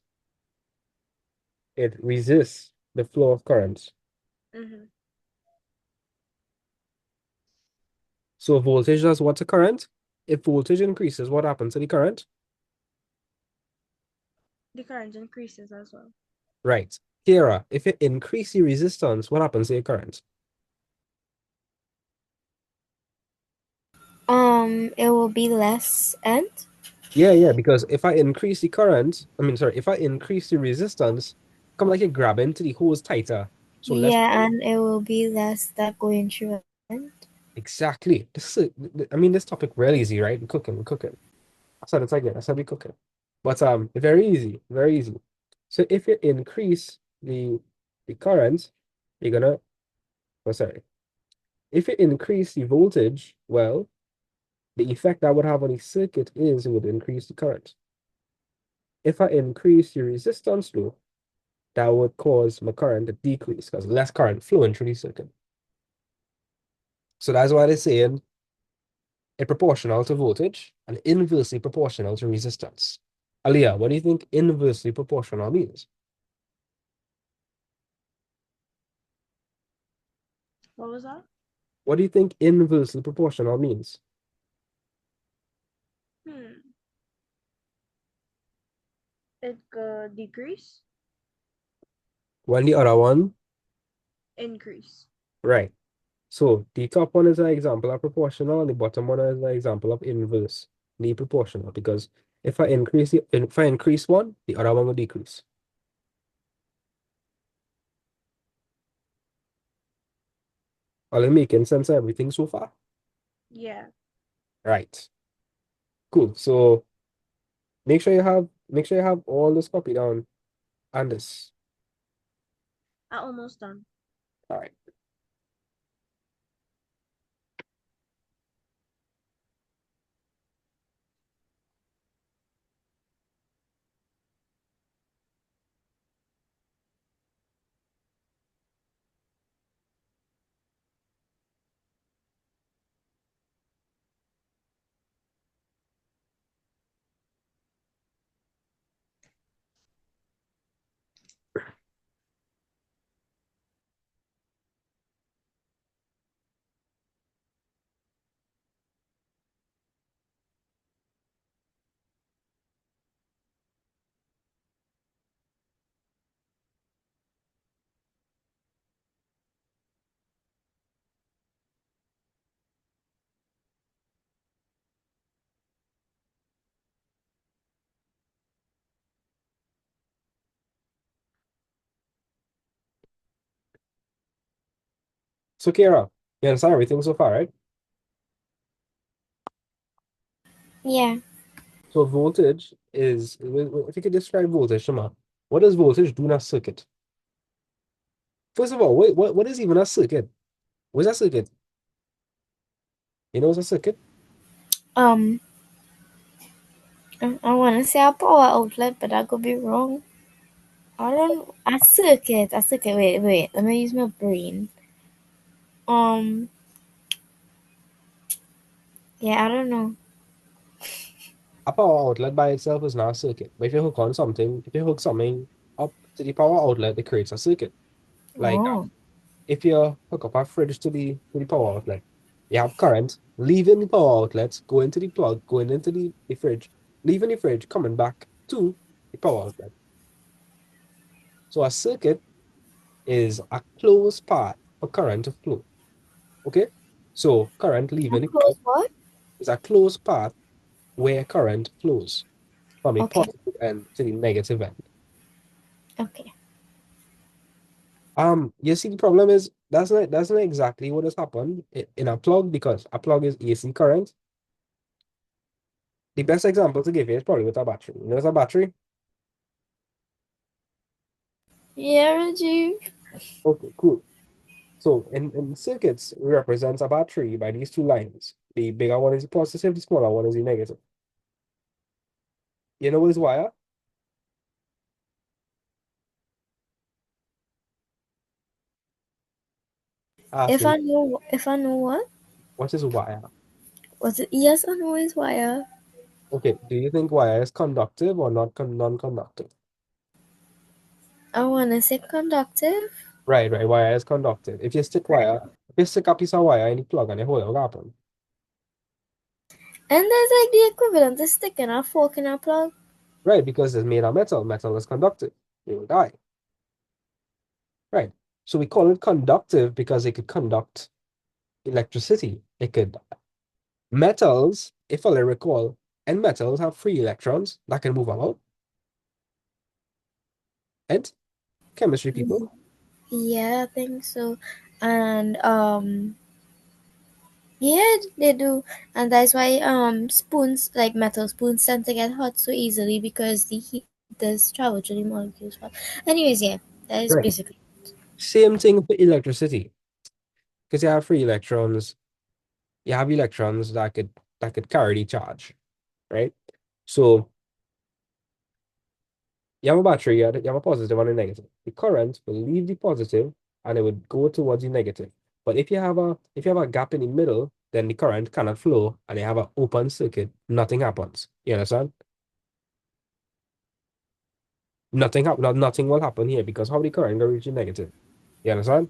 It resists the flow of currents. Mm-hmm. So voltage does what's a current? if voltage increases, what happens to the current? The current increases as well. Right. Kira, if you increase the resistance, what happens to your current? It will be less and Yeah, because if I increase the current, sorry, if I increase the resistance, come like you're grabbing to the hose tighter. So less. yeah, and it will be less that going through it. Exactly. This topic really easy, right? We're cooking. I said it's like it. I said we cooking. But very easy, very easy. So if you increase the current, you're gonna, oh sorry. If you increase the voltage, well, the effect that would have on the circuit is it would increase the current. If I increase the resistance though, that would cause my current to decrease because less current flowing through the circuit. So that's why they're saying it proportional to voltage and inversely proportional to resistance. Aliyah, what do you think inversely proportional means? What was that? What do you think inversely proportional means? Hmm. It could decrease, When the other one, increase. right. So the top one is an example of proportional, and the bottom one is an example of inversely proportional. Because if I increase one, the other one will decrease. Are you making sense of everything so far? Yeah, Right. Cool. So make sure you have all this copy down and this. I almost done. All right. So Kira, you understand everything so far, right? Yeah. So voltage is, if you could describe voltage, Shema, what does voltage do in a circuit? First of all, wait, what is even a circuit? What's a circuit? You know what's a circuit? Um, I want to say a power outlet, but I could be wrong. I don't. A circuit. A circuit. Wait. Let me use my brain. Um. Yeah, I don't know. A power outlet by itself is not a circuit. But if you hook something up to the power outlet, it creates a circuit. Like Oh. if you hook up a fridge to the power outlet, you have current leaving the power outlet, going to the plug, going into the fridge, leaving the fridge, coming back to the power outlet. So a circuit is a closed path for current to flow. Okay? So current A leaving the plug close what? is a closed path where current flows from a Okay. positive end to the negative end. Okay. You see, the problem is that's not exactly what has happened in a plug because a plug is AC current. The best example to give you is probably with a battery. You know, it's a battery. Yeah, Rajiv. Okay, cool. So in circuits, we represent a battery by these two lines. The bigger one is the positive, the smaller one is the negative. You know what is wire? If Asking, I know, if I know what? what is wire? Was it? Yes, I know it's wire. Okay, do you think wire is conductive or not non-conductive? I want to say conductive. Right. Wire is conductive. If you stick a piece of wire in the plug and you hold it, what happen? And that's like the equivalent of sticking a fork in a plug. Right, because it's made of metal. Metal is conductive. It will die. Right. So we call it conductive because it could conduct electricity. It could metals, if I recall, and metals have free electrons that can move about. And chemistry people. Yeah, I think so. And yeah, they do. And that's why spoons, like metal spoons, tend to get hot so easily because the heat does travel through the molecules fast. Anyways, yeah, that is Right. basically. Same thing for electricity. Because you have free electrons, you have electrons that could carry the charge, right? So you have a battery, you have a positive and a negative. The current will leave the positive and it would go towards the negative. But if you have a gap in the middle, then the current cannot flow and you have an open circuit, nothing happens. You understand? Nothing will happen here because how the current will reach the negative. You understand?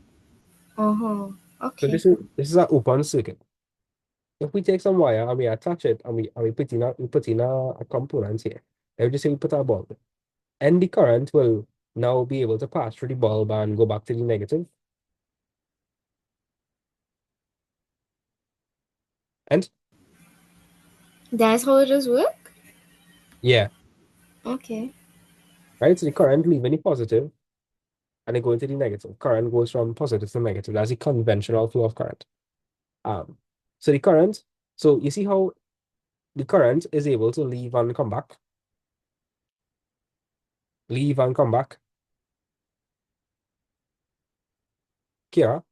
Uh-huh. So Okay. this is an open circuit. If we take some wire and we attach it and we put in a component here, let me just say we put a bulb, and the current will now be able to pass through the bulb and go back to the negative. And That's how it does work? yeah, Okay. right. So the current leaving the positive and it going to the negative. Current goes from positive to negative. That's the conventional flow of current. Um, so the current, so you see how the current is able to leave and come back. Kira,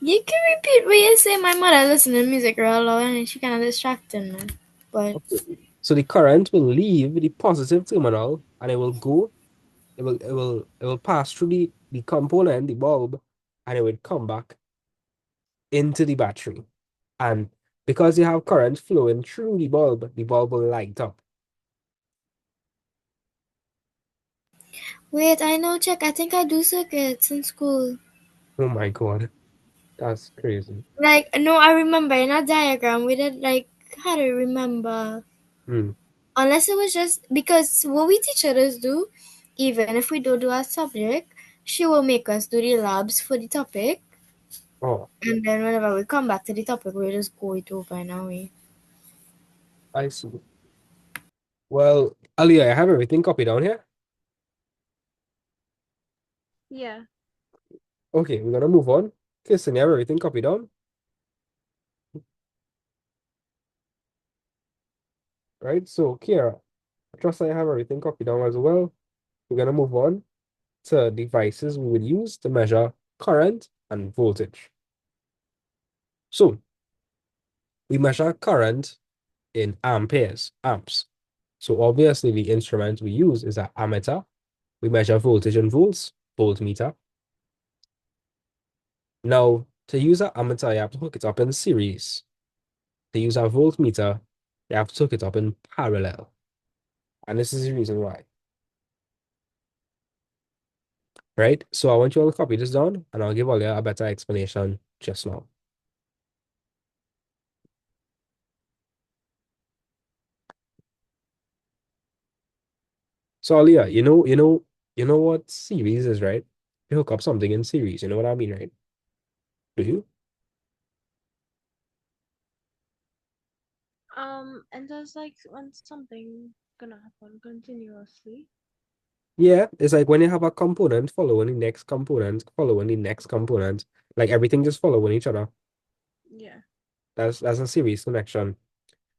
You can repeat what you say. My mother listening to music real loud and she kind of distracting me. But okay. So the current will leave the positive terminal and it will pass through the component, the bulb, and it would come back into the battery. And because you have current flowing through the bulb will light up. wait, I know, check. I think I do circuits in school. Oh my God, that's crazy. Like, no, I remember in a diagram we did like, how do you remember? Hmm. Unless it was just because what we teach others do, even if we don't do a subject, she will make us do the labs for the topic, Oh, and then whenever we come back to the topic, we just go it over in a way. I see. Well, Aliyah, I have everything copied down here. Yeah. Okay, we're gonna move on. Kirsten, you have everything copied down, right? So, Kira, I trust I have everything copied down as well. We're gonna move on to devices we would use to measure current and voltage. So, we measure current in amperes, amps. So obviously the instrument we use is an ammeter. We measure voltage in volts, voltmeter. Now, to use an ammeter, you have to hook it up in series. To use a voltmeter, you have to hook it up in parallel. And this is the reason why, right? So I want you all to copy this down, and I'll give all you a better explanation just now. So Alia, you know what series is, right? You hook up something in series, you know what I mean, right? Do you? And there's like when something gonna happen continuously. Yeah, it's like when you have a component following the next component, following the next component, like everything just following each other. Yeah. That's a series connection.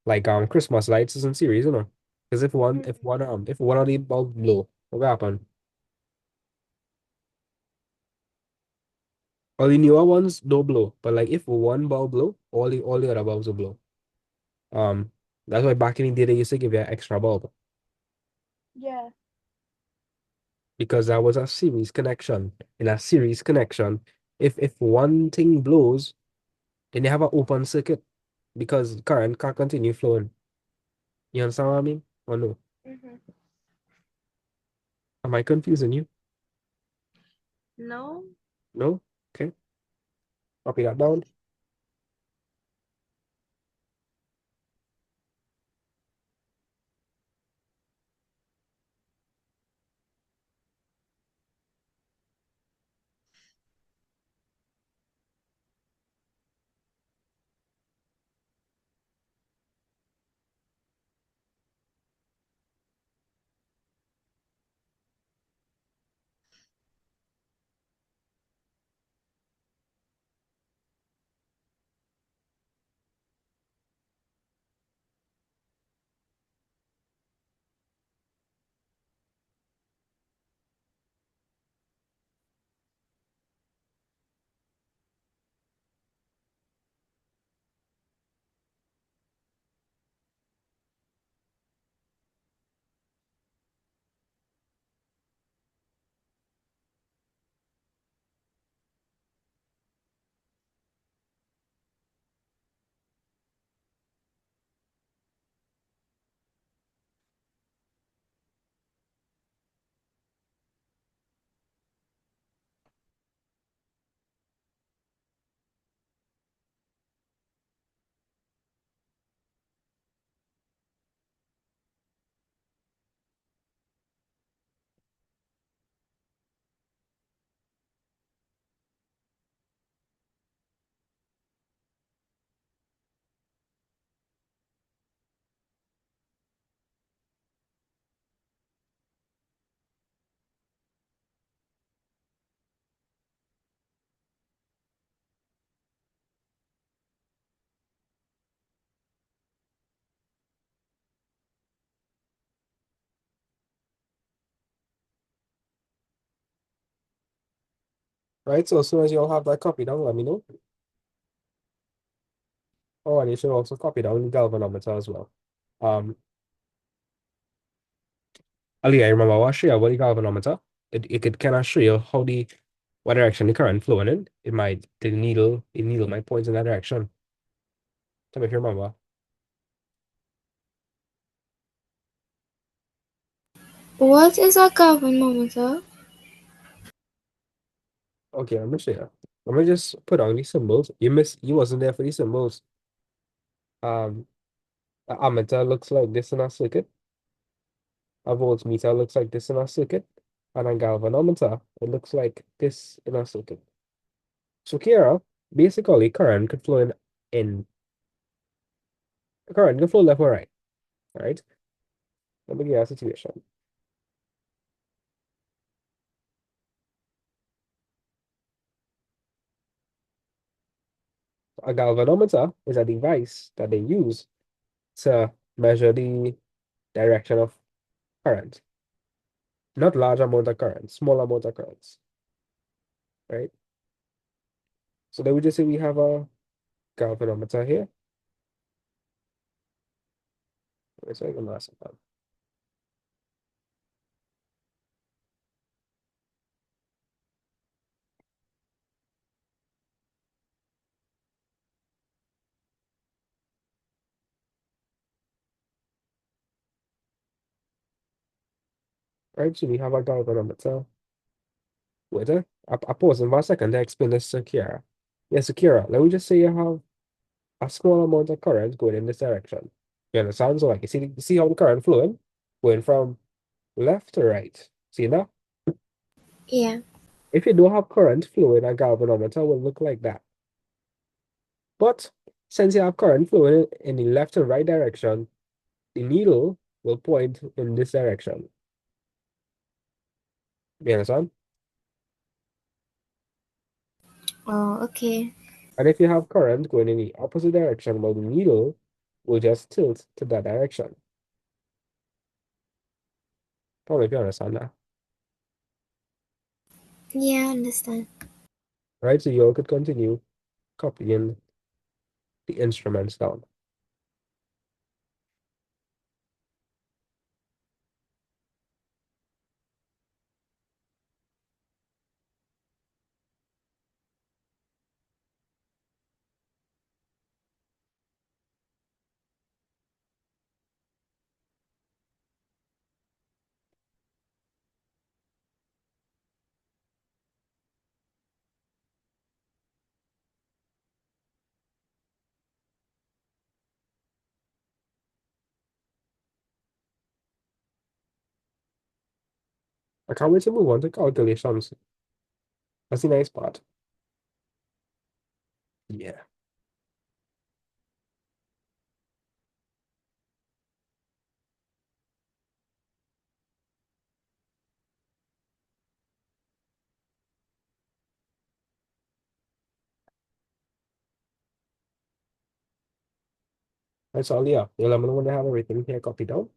Like Christmas lights is in series, you know. Because if one of the bulb blow, what will happen? All the newer ones don't blow, but like if one bulb blow, all the other bulbs will blow. Um, that's why back in the day they used to give you an extra bulb Yeah. because that was a series connection. In a series connection, if one thing blows, then you have an open circuit because current can't continue flowing. You understand what I mean? Or no? Mm-hmm. Am I confusing you? No. No? Okay. Copy that down. right? So as soon as you all have that copy down, let me know. Oh, and you should also copy down the galvanometer as well. Um, Ali, I remember I was showing you about the galvanometer. It could kind of show you how the what direction the current flowing in. It might the needle might point in that direction. Tell me if you remember. What is a galvanometer? Okay, let me show you. Let me just put on the symbols. You wasn't there for the symbols. Um, an ammeter looks like this in our circuit. A voltmeter looks like this in our circuit. And a galvanometer, it looks like this in our circuit. So here, basically, in current can flow left or right. All right. Let me give you a situation. A galvanometer is a device that they use to measure the direction of current. Not large amount of current, small amount of currents. Right. So then we just say we have a galvanometer here. So I can last that. Right. So we have a galvanometer. Wait, I pause for a second to explain this to Kira. Yeah, so Kira, let me just say you have a small amount of current going in this direction. You understand? So like you see how the current flowing? Going from left to right. See that? Yeah. If you don't have current flowing, a galvanometer will look like that. But since you have current flowing in the left and right direction, the needle will point in this direction. You understand? Oh, okay. And if you have current going in the opposite direction, well, the needle will just tilt to that direction. Probably if you understand that. Yeah, I understand. Right? So you all could continue copying the instruments down. I can't wait to move on to calculations. That's the nice part. Yeah. That's all, yeah. You'll let me know when I have everything here copied down.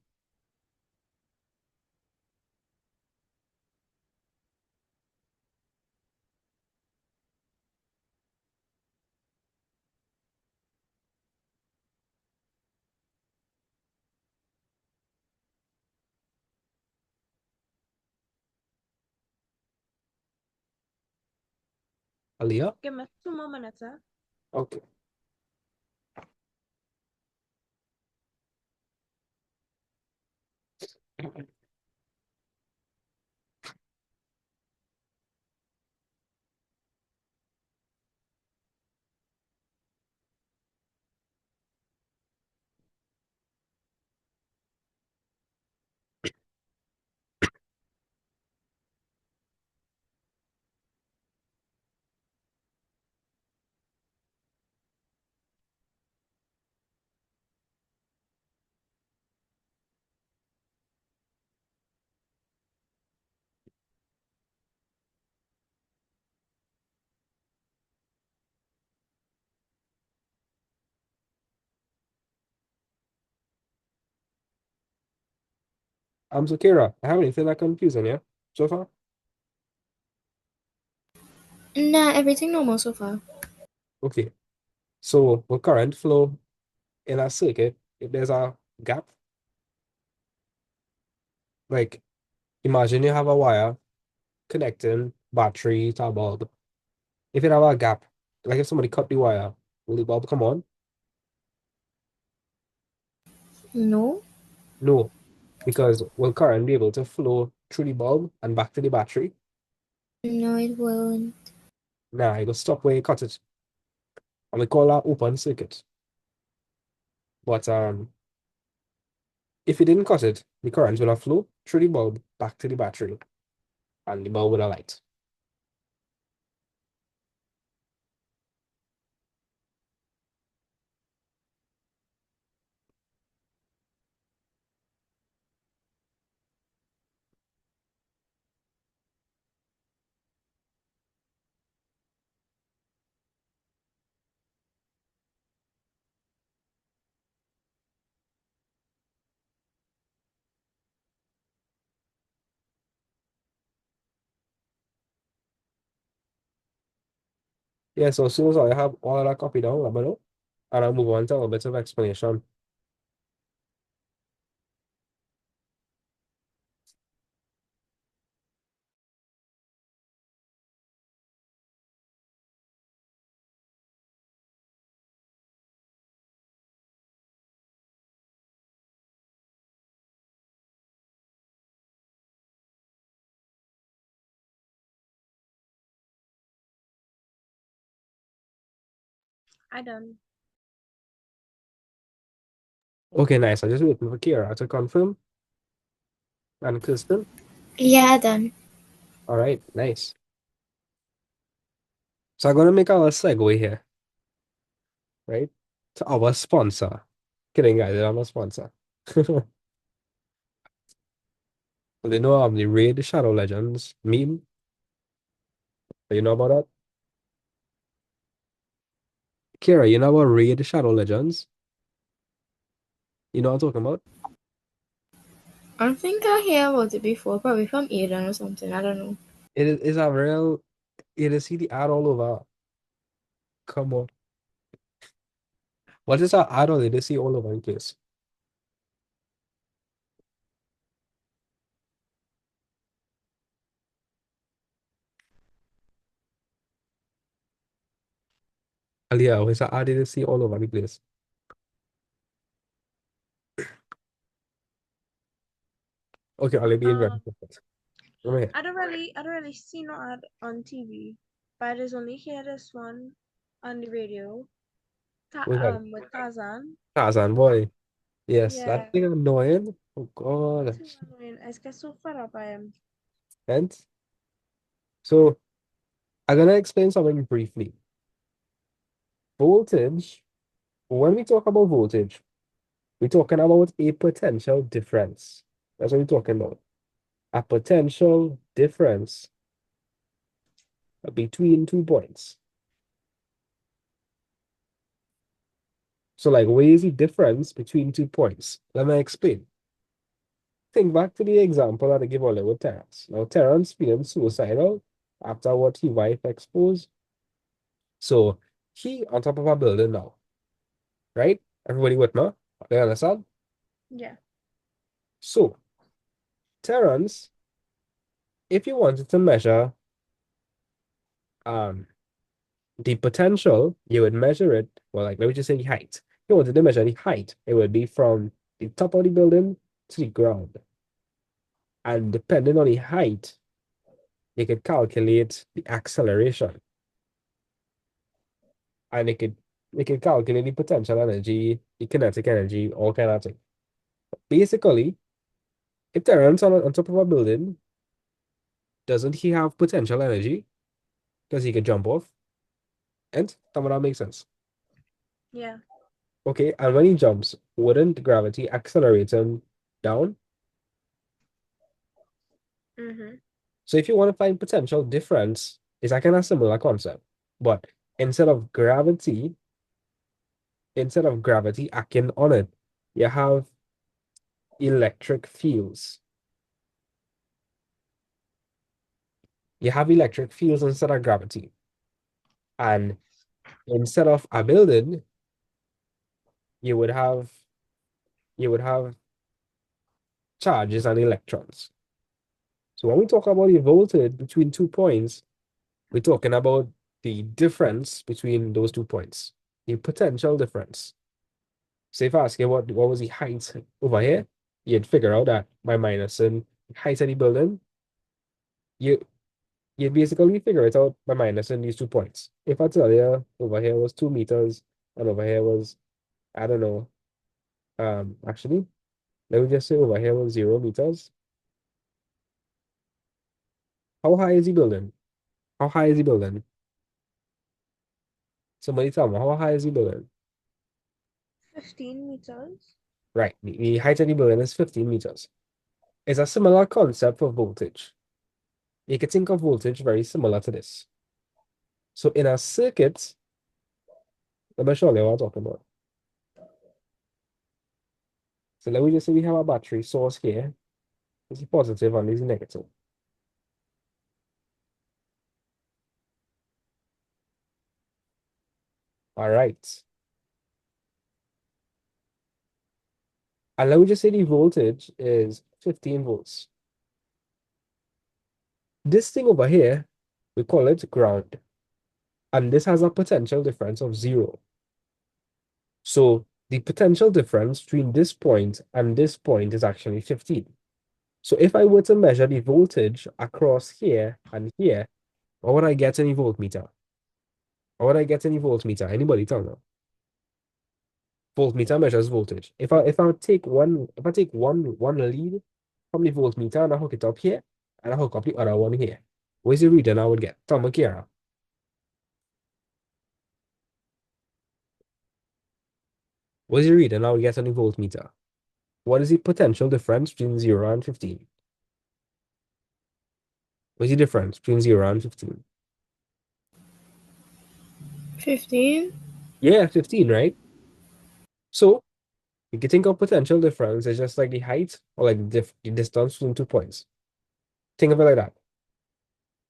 Aliyah? Give me 2 more minutes, huh? Okay. So Kira, I have anything that confusing you so far? Nah, everything normal so far. Okay. So will current flow in a circuit if there's a gap? Like imagine you have a wire connecting battery to a bulb. If it have a gap, like if somebody cut the wire, will the bulb come on? No, No, because will current be able to flow through the bulb and back to the battery? no, it won't. Nah, you go stop where you cut it. And we call that open circuit. But if you didn't cut it, the current will have flow through the bulb back to the battery, and the bulb will light. Yeah, so as soon as I have all of that copied down, let me know, and I'll move on to a bit of explanation. I done. Okay, nice. I just waiting for Kira to confirm and Kristen. Yeah, done. All right, nice. So I'm gonna make our segue here, right? To our sponsor. Kidding, guys, I'm a sponsor. They know I'm the Raid Shadow Legends meme. You know about that? Kira, you know about Raid Shadow Legends? You know what I'm talking about? I think I hear about it before, probably from Aiden or something. I don't know. It's a real, you just see the ad all over. Come on. What is that ad all they see all over the place? Yeah, it's an ad they see all over the place. Okay, I'll be in very Um, quick. Come here. I don't really see no ad on TV, but I just only hear this one on the radio. What's that? With Tarzan. Tarzan boy. Yes, that Yeah, thing annoying. Oh God. too annoying. I get so fed up I am. And so I'm gonna explain something briefly. Voltage, when we talk about voltage, we're talking about a potential difference. That's what we're talking about. A potential difference between 2 points. So, like, where is the difference between 2 points? Let me explain. Think back to the example that I gave earlier with Terrence. Now, Terrence feeling suicidal after what his wife exposed. So, he on top of a building now, right? Everybody with me? They understand? Yeah. So, Terrence, if you wanted to measure um the potential, you would measure it, well, like, let me just say the height. If you wanted to measure the height, it would be from the top of the building to the ground. And depending on the height, you could calculate the acceleration. And it could calculate the potential energy, the kinetic energy, all kind of thing. Basically, if Terrence on top of a building, doesn't he have potential energy? Because he could jump off. And some of that makes sense. Yeah. Okay, and when he jumps, wouldn't gravity accelerate him down? Mm-hmm. So if you want to find potential difference, it's a kind of similar concept. But instead of gravity, instead of gravity acting on it, you have electric fields. You have electric fields instead of gravity. And instead of a building, you would have you would have charges and electrons. So when we talk about the voltage between 2 points, we're talking about the difference between those 2 points, the potential difference. So if I ask you what was the height over here, you'd figure out that by minusing the height of the building, you you basically figure it out by minusing these 2 points. If I tell you over here was 2 meters and over here was, I don't know, actually, let me just say over here was 0 meters. How high is the building? How high is the building? Somebody tell me, how high is the building? 15 meters. Right, the height of the building is 15 meters. It's a similar concept for voltage. You can think of voltage very similar to this. So in a circuit, let me show you what I'm talking about. So let me just say we have a battery source here. This is positive and this is negative. All right. And let me just say the voltage is 15 volts. This thing over here, we call it ground. And this has a potential difference of 0. So the potential difference between this point and this point is actually 15. So if I were to measure the voltage across here and here, what would I get in a voltmeter? What would I get in a voltmeter? Anybody tell me? Voltmeter measures voltage. If I take one lead from the voltmeter and I hook it up here and I hook up the other one here, where's the reading I would get? Tell me, Kira. What's the reading I would get on the voltmeter? What is the potential difference between 0 and 15? What's the difference between 0 and 15? 15. Yeah, 15, right? So you can think of potential difference as just like the height or like the distance between 2 points. Think of it like that.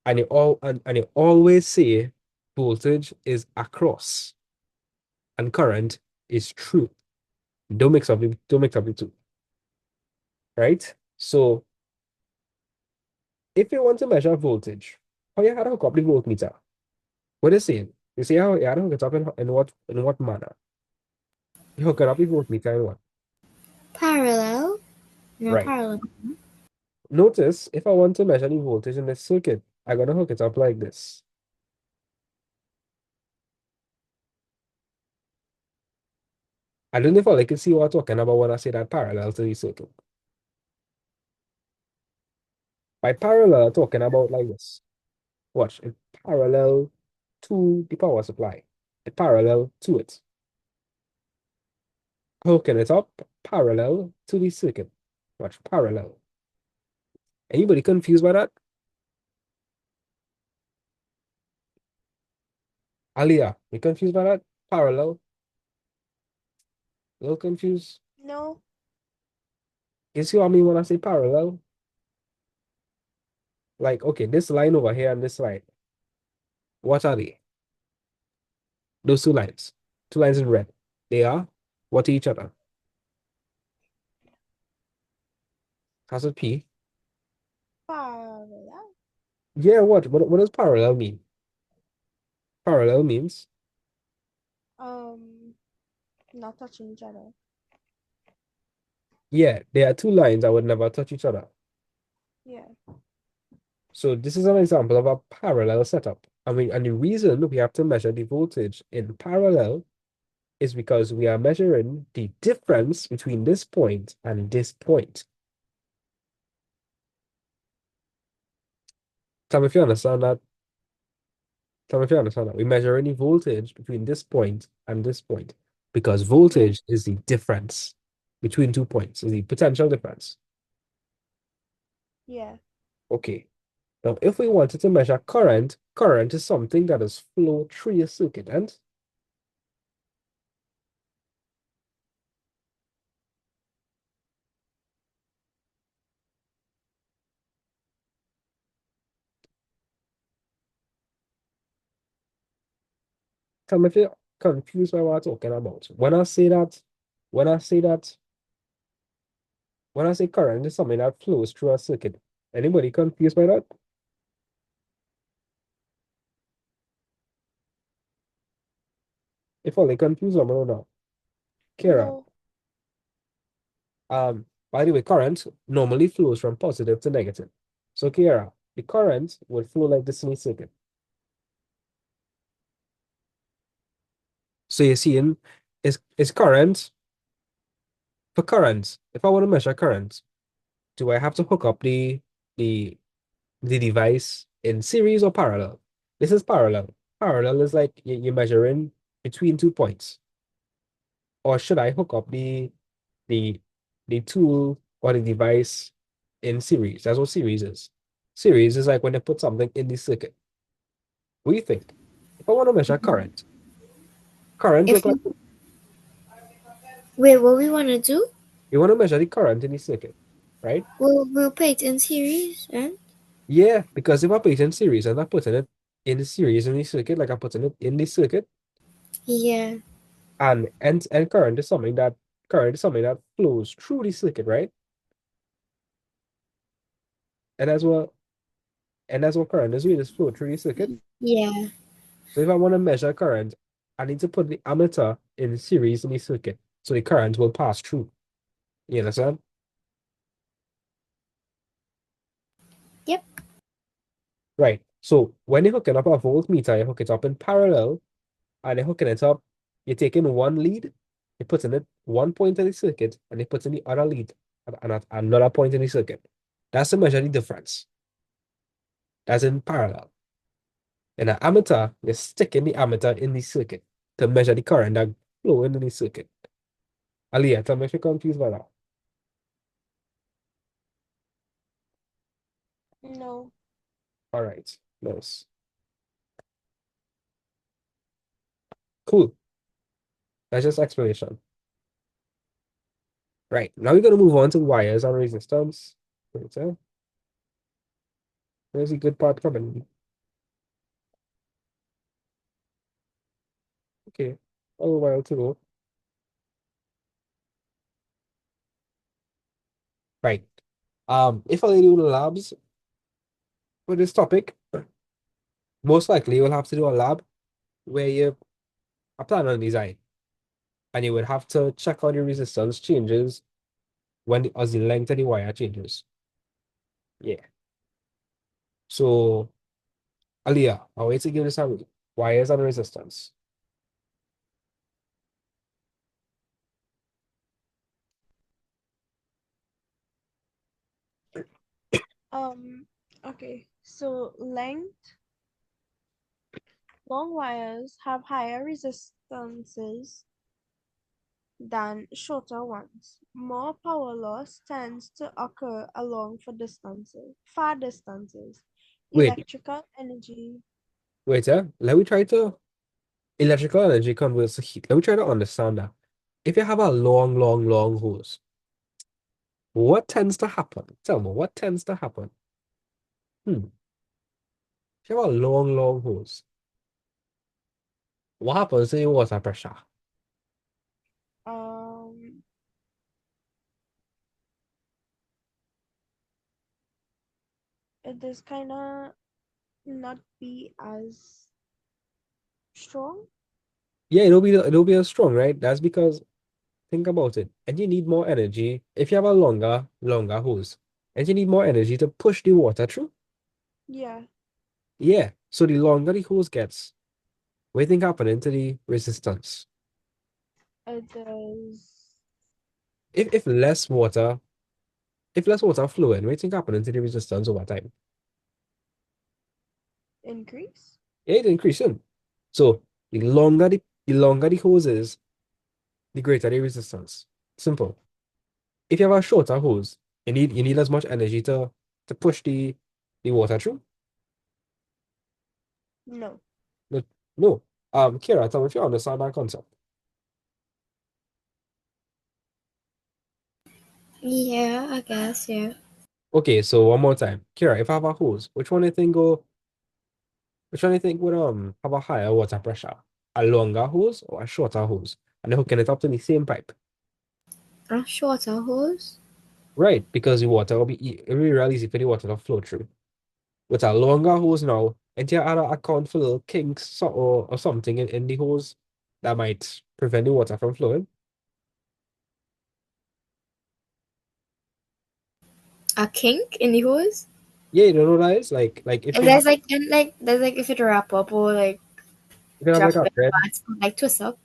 And you always say voltage is across and current is through. Don't mix up the two, right? So if you want to measure voltage, how you had to hook up the voltmeter? What is saying? You see how you had to hook it up in what manner? You hook it up the voltmeter in what? Parallel. No, Right. parallel. Notice if I want to measure the voltage in this circuit, I'm gonna hook it up like this. I don't know if all can see what I'm talking about when I say that parallel to the circuit. By parallel, I'm talking about like this. Watch, it parallel to the power supply. It parallel to it. Hooking it up parallel to the circuit. Watch, parallel. Anybody confused by that? Aliyah, you confused by that? Parallel? A little confused? No, You see what I mean when I say parallel? Like, okay, this line over here and this line. What are they? Those two lines. Two lines in red. They are what to each other? Has a P. parallel. Yeah, what does parallel mean? Parallel means, Um, not touching each other. yeah, there are two lines that would never touch each other. Yeah, So this is an example of a parallel setup. And the reason we have to measure the voltage in parallel is because we are measuring the difference between this point and this point. Tell me if you understand that. Tell me if you understand that. We measure any voltage between this point and this point because yeah, voltage is the difference between 2 points, is the potential difference. yeah, Okay. Now, if we wanted to measure current, current is something that is flow through a circuit, and tell me if you're confused by what I'm talking about. When I say that, when I say current is something that flows through a circuit. Anybody confused by that? If only confused, I'm not. Kira, No. by the way, current normally flows from positive to negative. So Kira, the current would flow like this in a circuit. So you're seeing is current for current. If I want to measure current, do I have to hook up the the device in series or parallel? This is parallel. Parallel is like you're measuring between 2 points. Or should I hook up the the tool or the device in series? That's what series is. Series is like when they put something in the circuit. What do you think? If I want to measure current, current If look like you wait, what we wanna do? you want to measure the current in the circuit, right? We'll pay it in series, and Yeah, because if I put it in series and I put it in the series in the circuit, like I'm putting it in the circuit, yeah, and current is something that flows through the circuit, right? And that's what current is. We just flow through the circuit. yeah. So if I want to measure current, I need to put the ammeter in series in the circuit. So the current will pass through. You understand? Yep. Right. So when you're hooking up a voltmeter, you hook it up in parallel and you're hooking it up, you're taking one lead, you're putting it one point in the circuit, and you're putting the other lead at another point in the circuit. That's to measure the difference. That's in parallel. In an ammeter, you're sticking the ammeter in the circuit to measure the current that flow into the circuit. Aliyah, tell me if you're confused by that. No. All right. Nice. Cool. That's just explanation. Right. Now we're going to move on to wires and resistance. Wait, where's the good part coming? Okay. A little while to go. Right. If I do the labs for this topic, most likely you'll have to do a lab where you a plan on design, and you would have to check how the resistance changes as the length of the wire changes. Yeah. So, Aliyah, I'll wait to give this a read. Wires and resistance. Um, okay. So long wires have higher resistances than shorter ones. More power loss tends to occur along far distances. Wait, Electrical energy. Let me try to electrical energy converts to heat. Let me try to understand that. If you have a long hose, what tends to happen? Tell me, what tends to happen? Hmm. If you have a long hose, what happens to the water pressure? Um, it is kind of not be as strong. Yeah, it'll be as strong, right? That's because think about it. And you need more energy if you have a longer hose. And you need more energy to push the water through. Yeah, Yeah. So the longer the hose gets, what do you think happening to the resistance? it does If less water flow in, what do you think happening to the resistance over time? increase. Yeah, it's increasing. So the longer the hose is, the greater the resistance. Simple. If you have a shorter hose, you need as much energy to push the water through. No. No, no. Kira, tell me if you understand that concept. Yeah, I guess, yeah. Okay, so one more time. Kira, if I have a hose, which one do you think would have a higher water pressure? a longer hose or a shorter hose, and they're hooking it up to the same pipe. A shorter hose? Right, because the water will it'll be real easy for the water to flow through. With a longer hose now, and you add a account for little kinks or something in the hose that might prevent the water from flowing. A kink in the hose? Yeah, you don't know that is like if If you have there's like if it wrap up or like you can have like drop a in thread. parts, like twist up.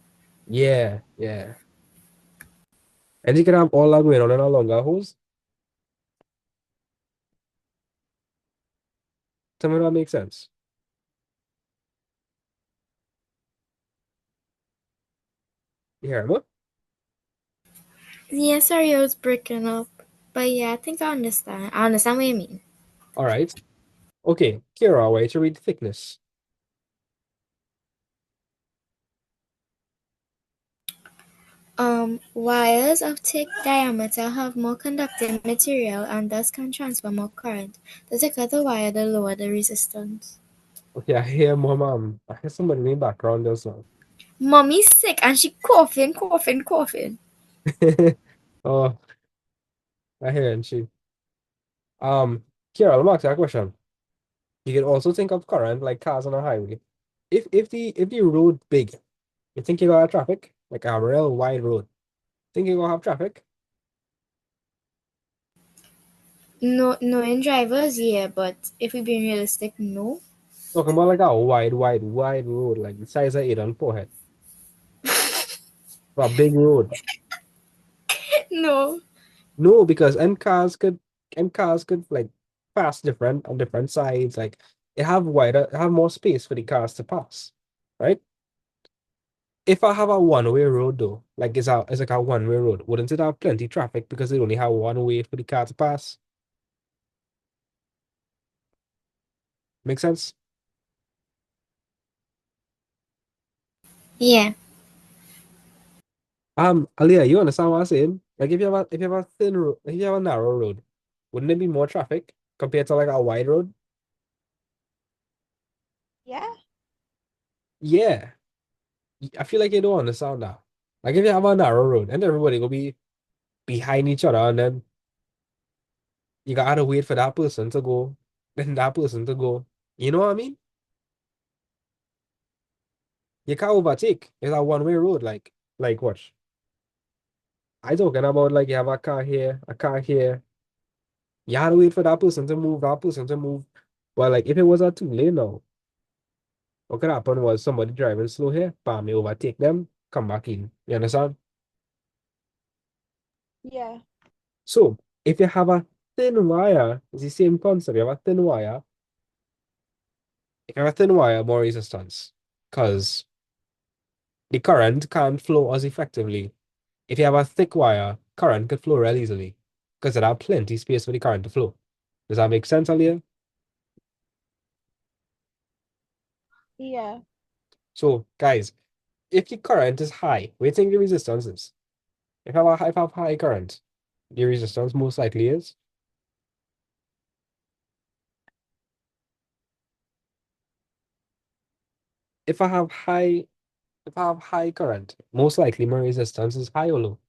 Yeah, yeah. And you can have all that going on in a longer hose. Tell me that makes sense. You hear me? Yeah, sorry, I was breaking up. But yeah, I think I understand. I understand what you mean. All right. Okay, Kira, way to read thickness. Wires of thick diameter have more conducting material and thus can transfer more current. The thicker the wire, the lower the resistance. Okay, I hear mom. I hear somebody in the background just now. Mommy's sick and she coughing, coughing, coughing. Oh, I hear and she. Kira, let me ask you a question. You can also think of current like cars on a highway. If the road big, you think you're gonna have traffic? Like a real wide road. Think you're gonna have traffic? No, knowing drivers, yeah, but if we're being realistic, no. Talking about like a wide road, like the size of Aidan forehead. A big road. No. No, because M cars could like pass different on different sides. Like it have more space for the cars to pass. Right? If I have a one-way road though, like it's like a one-way road, wouldn't it have plenty traffic because they only have one way for the car to pass? Make sense? Yeah. Aliyah, you understand what I'm saying? Like if you have a thin road, if you have a narrow road, wouldn't there be more traffic compared to like a wide road? Yeah. Yeah. I feel like you don't understand that. Like if you have a narrow road and everybody will be behind each other and then you gotta wait for that person to go, then that person to go. You know what I mean? You can't overtake. It's a one-way road, like what? I talking about like you have a car here, a car here. You had to wait for that person to move, that person to move. But like if it was a two-lane now, what could happen was somebody driving slow here, bam, you overtake them, come back in. You understand? Yeah. So if you have a thin wire, it's the same concept. You have a thin wire. If you have a thin wire, more resistance. Because the current can't flow as effectively. If you have a thick wire, current could flow real easily. Because there are plenty space for the current to flow. Does that make sense, Alia? Yeah. So, guys, if the current is high, what do you think the resistance is? If I have high current, the resistance most likely is. If I have high, if I have high current, most likely my resistance is high or low.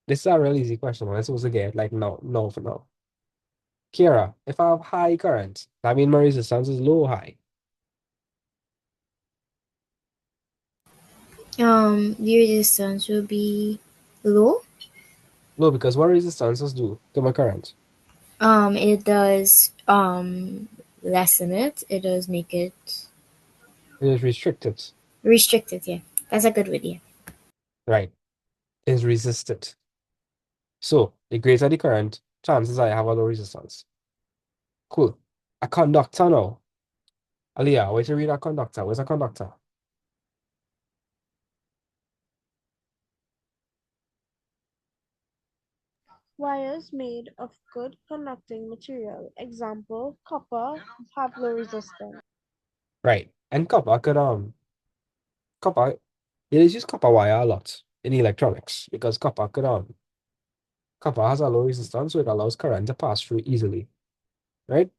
This is a real easy question. I'm supposed to get like no for now. Kira, if I have high current, that means my resistance is low or high. The resistance will be low. No, because what resistances do to my current? It does lessen it. It does make it It is restricted, restricted. Yeah, that's a good word. Yeah. right? It is resisted. So the greater the current, chances I have a low resistance. Cool. A conductor now. Aliyah, where to read a conductor? Where's a conductor? Wires made of good conducting material. Example, copper have low resistance. Right. And copper, you use copper wire a lot in electronics because copper has a low resistance, so it allows current to pass through easily, right?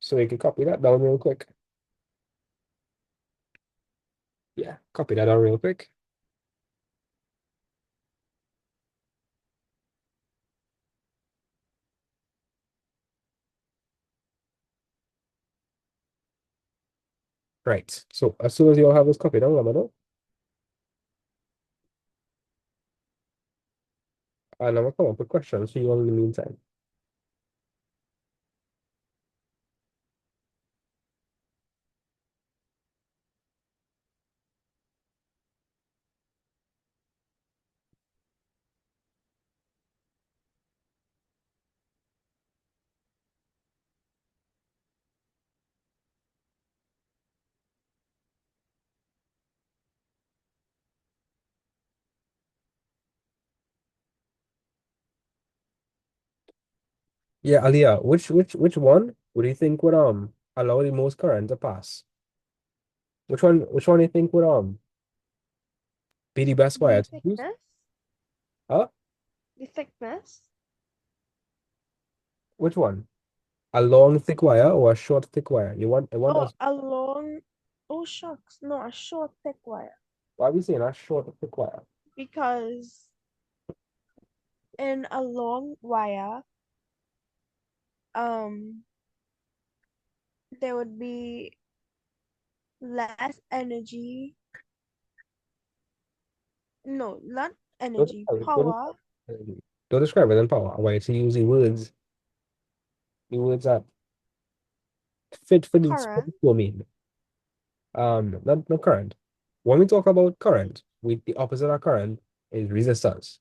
So you can copy that down real quick. Yeah, copy that down real quick. Right. So as soon as you all have this copy down, let me know. And I'm gonna come up with questions for you all in the meantime. Yeah, Aliyah, which one would you think would allow the most current to pass? Which one do you think would be the best wire The to use? thickness? Huh? The thickness? Which one? A long thick wire or a short thick wire? You want Oh, us a long, oh shucks, no, a short thick wire. why are we saying a short thick wire? Because in a long wire, um, there would be less energy. No, not Don't energy, describe it. power. Don't describe it in power. Why to use the words that fit for the Current. specific domain. Not current. When we talk about current, the opposite of current is resistance.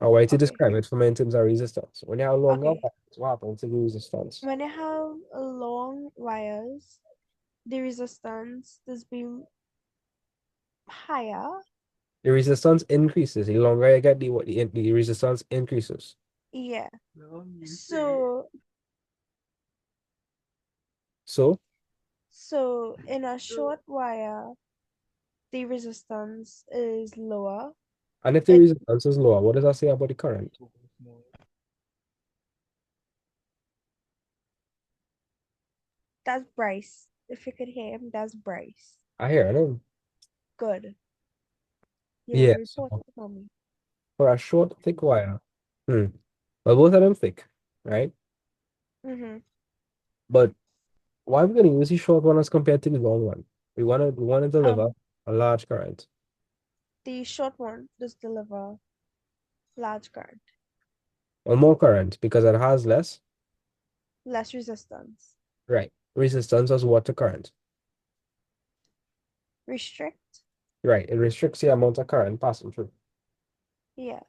A way to Okay, describe it for me in terms of resistance. When you have longer okay. wires, what happens to the resistance? When you have long wires, the resistance is being higher. The resistance increases. The longer you get, the resistance increases. Yeah. So, So, so in a short wire, the resistance is lower. and if the It resistance is lower, what does that say about the current? That's Bryce. If you could hear him, that's Bryce. I know. Good. You're Yeah. So reporting for me. for a short, thick wire, hmm. Well, both of them thick, right? Mm-hmm. But why are we going to use the short one as compared to the long one? We want to deliver Um, a large current. the short one does deliver large current, Or more current because it has less, less resistance. right? Resistance as water current, Restrict? right? It restricts the amount of current passing through. Yeah.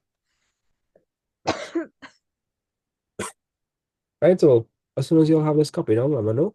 Right, so as soon as you'll have this copy down, let me know.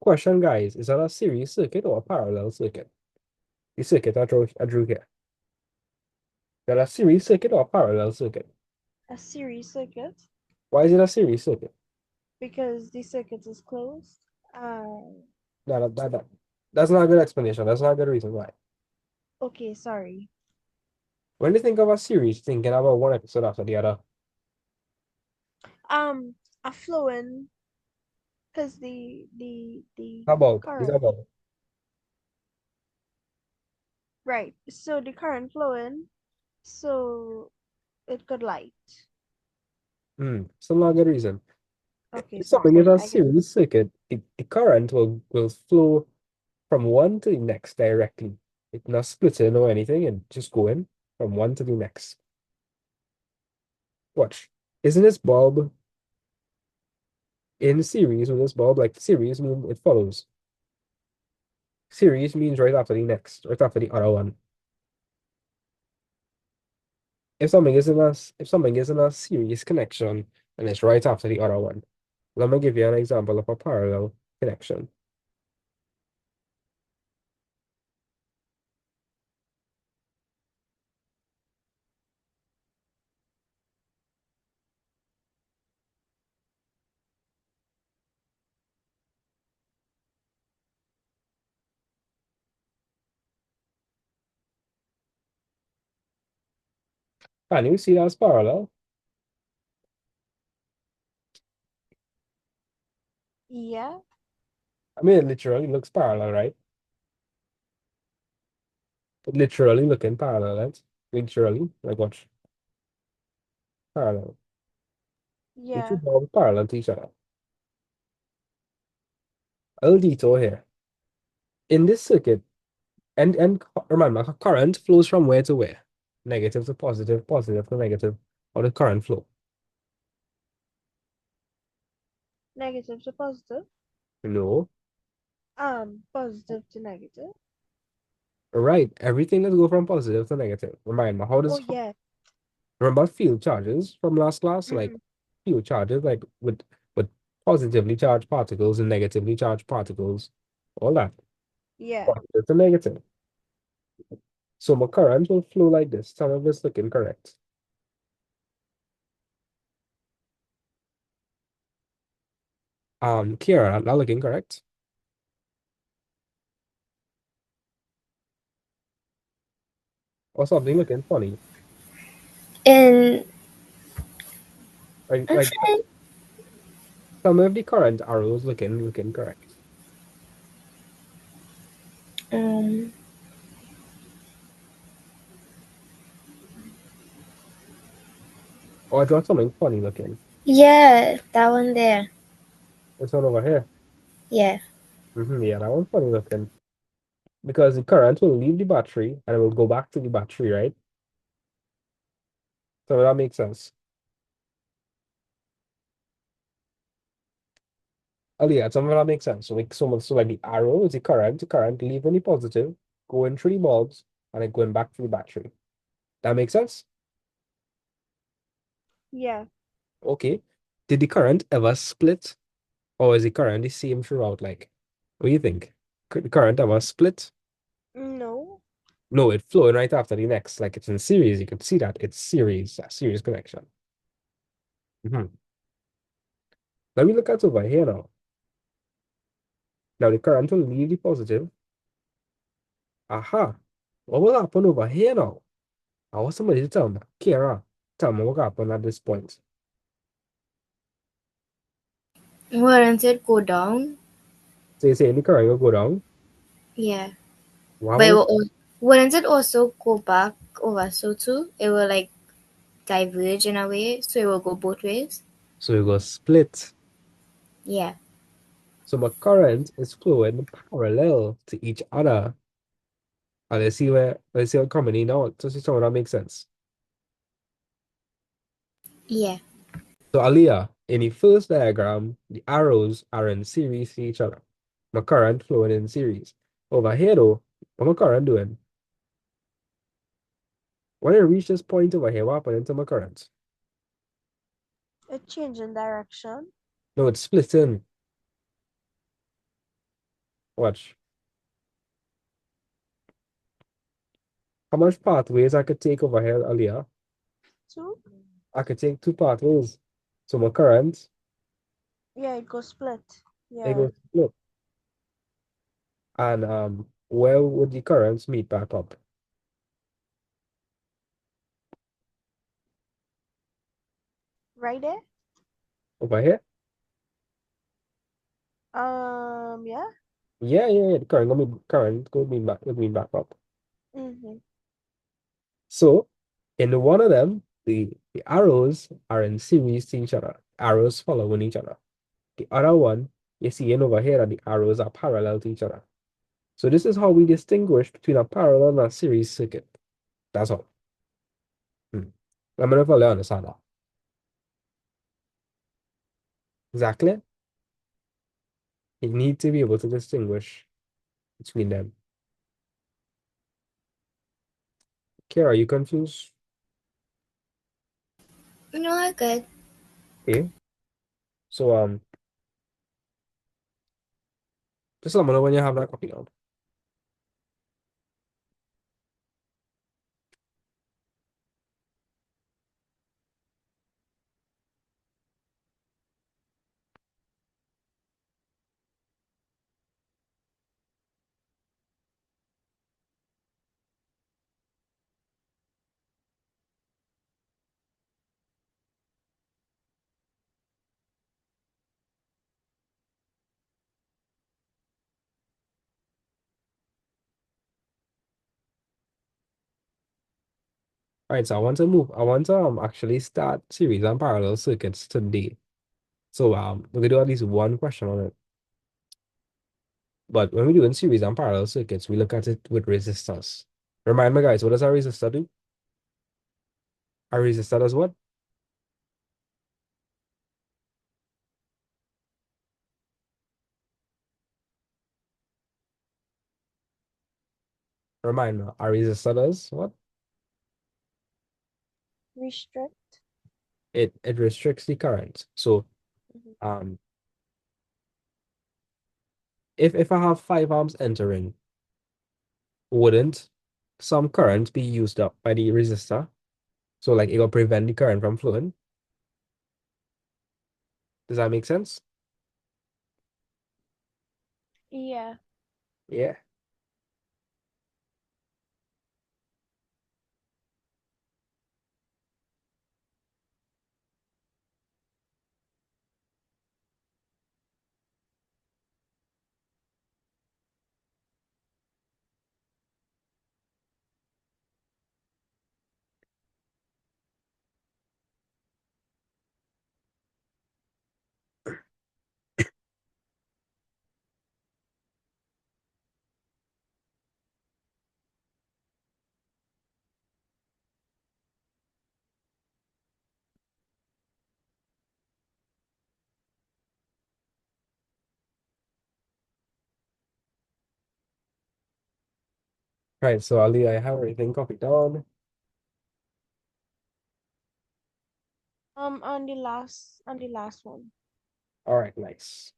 Question, guys, is that a series circuit or a parallel circuit? The circuit I drew here. Is that a series circuit or a parallel circuit? A series circuit Why is it a series circuit? because the circuit is closed. That's not a good explanation. That's not a good reason why. Okay, sorry. When you think of a series, thinking about one episode after the other. Um, a flowing because the How about current, Isabel? right? So the current flowing, so it could light. Still not a good reason. Okay, If something sorry. is a I get series circuit, the current will flow from one to the next directly. It's not splitting or anything, and just going from one to the next. Watch. Isn't this bulb in series with this bulb? Like series mean it follows. Series means right after the next, right after the other one. If something is in a series connection and it's right after the other one. Let me give you an example of a parallel connection. Can you see that as parallel? Yeah. I mean, it literally looks parallel, right? It literally looking parallel, right? Literally, like watch, parallel. The two Yeah. bulbs parallel to each other. A little detour here. In this circuit, and remember, current flows from where to where? Negative to positive, positive to negative. Or the current flow? Negative to positive. No. Positive to negative. Right. Everything that go from positive to negative. Remember, how Oh does yeah. remember field charges from last class? Like Mm-hmm. field charges, like with positively charged particles and negatively charged particles, all that. Yeah. Positive to negative. So my current will flow like this. Some of this looking correct. Kiara, not looking correct. Or something looking funny. And Like actually, some of the current arrows looking correct. um, Or I got something funny looking. yeah, that one there. This one over here. Yeah. Yeah, that one's funny looking. Because the current will leave the battery and it will go back to the battery, right? So that makes sense. Oh yeah, some of that makes sense. So like the arrow is the current leaving the positive, going through the bulbs, and then going back to the battery. That makes sense? Yeah. Okay. Did the current ever split? Or is the current the same throughout? Like, what do you think? Could the current ever split? No. No, it's flowing right after the next. Like it's in series. You can see that it's series, a series connection. Mhm. Let me look at over here now. Now the current will leave the positive. Aha. What will happen over here now? I want somebody to tell me. Kira, tell me what happened at this point. Wouldn't it go down? So you say the current will go down. Yeah. Why But would wouldn't it also go back over so too? It will like diverge in a way, so it will go both ways. so it will split? Yeah. So my current is flowing parallel to each other. And let's see where coming in now. So see some of that makes sense. Yeah. So Aliyah, in the first diagram, the arrows are in series to each other. My current flowing in series. Over here though, what my current doing? When I reach this point over here, what happened to my current? A change in direction. No, it's splitting. Watch. How much pathways I could take over here, Aliyah? Two. I could take two pathways. So my current, Yeah, it goes split. it Yeah. goes split. And where would the currents meet back up? Right there. Over here? Yeah. Yeah. The current gonna meet back up. Mm-hmm. So in one of them, the arrows are in series to each other. Arrows following each other. The other one, you see in over here that the arrows are parallel to each other. So this is how we distinguish between a parallel and a series circuit. That's all. Let me know if you understand that. Exactly. You need to be able to distinguish between them. Kara, are you confused? No, I good. Okay. So just let me know when you have that copy down. All right, so I want to actually start series and parallel circuits today. So we're gonna do at least one question on it. But when we do in series and parallel circuits, we look at it with resistors. Remind me, guys, what does a resistor do? A resistor does what? Remind me, a resistor does what? Restrict. It restricts the current. So Mhm. um if I have 5 amps entering, wouldn't some current be used up by the resistor? So like it will prevent the current from flowing. Does that make sense? Yeah. Yeah. Right, so Ali, I have everything copied down. On the last one. All right, nice.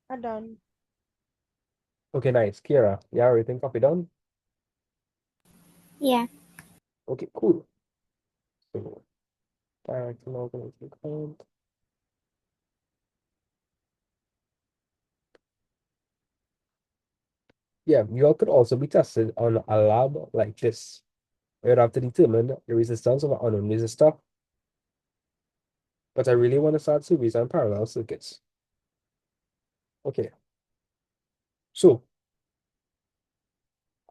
Are done. Okay, nice. Kira, yeah, everything copied down? Yeah. Okay, cool. So direct log into current. Yeah, you all could also be tested on a lab like this. You'd have to determine the resistance of an unknown resistor. But I really want to start series and parallel circuits. Okay, so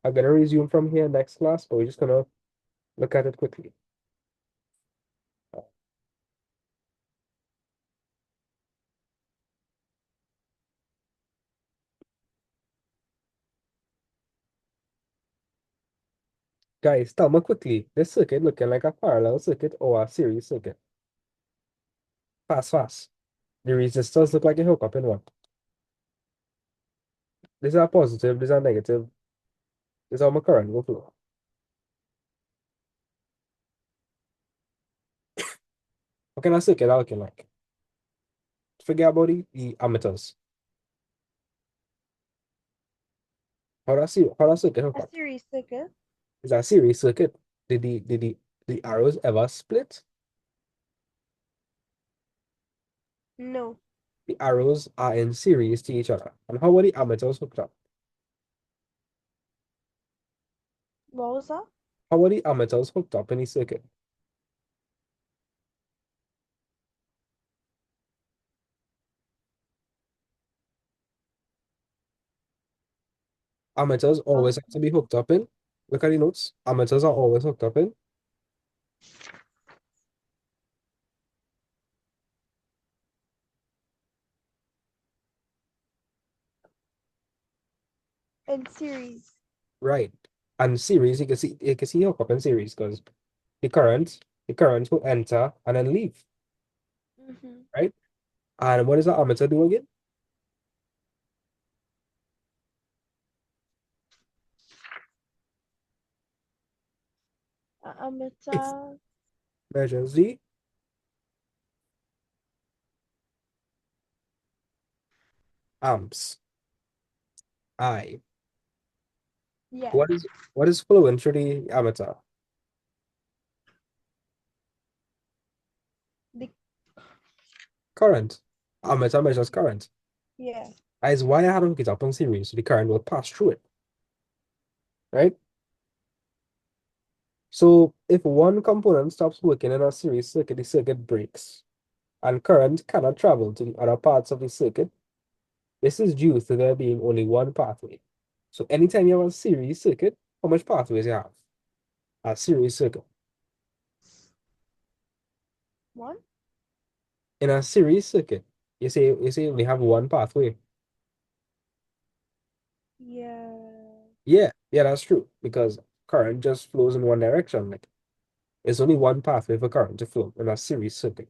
I'm gonna resume from here next class, but we're just gonna look at it quickly. Guys, tell me quickly, this circuit looking like a parallel circuit or a series circuit? Fast, fast. The resistors look like a hookup in what? These are positive, these are negative. This is how my current will flow. What kind of circuit are looking like? Forget about the ammeters. How that circuit hook A up? series circuit? Is that a series circuit? Did the arrows ever split? No. The arrows are in series to each other. And how are the ammeters hooked up? What was that? How are the ammeters hooked up in the circuit? Ammeters always Um, have to be hooked up in. Look at the notes. Ammeters are always hooked up in. in series. Right. And series, you can see hook up in series because the current will enter and then leave. Mm-hmm. Right? And what does the ammeter do again? A It meter. measures the amps. I. Yes. What is flowing through the ammeter? The Current. Ammeter measures current. yeah. That is why I had to hook it up on series, so the current will pass through it. Right? So if one component stops working in a series circuit, the circuit breaks, and current cannot travel to the other parts of the circuit. This is due to there being only one pathway. So anytime you have a series circuit, how much pathways you have? A series circuit. One. In a series circuit, you say you only have one pathway. Yeah. Yeah, that's true. Because current just flows in one direction. Like there's only one pathway for current to flow in a series circuit.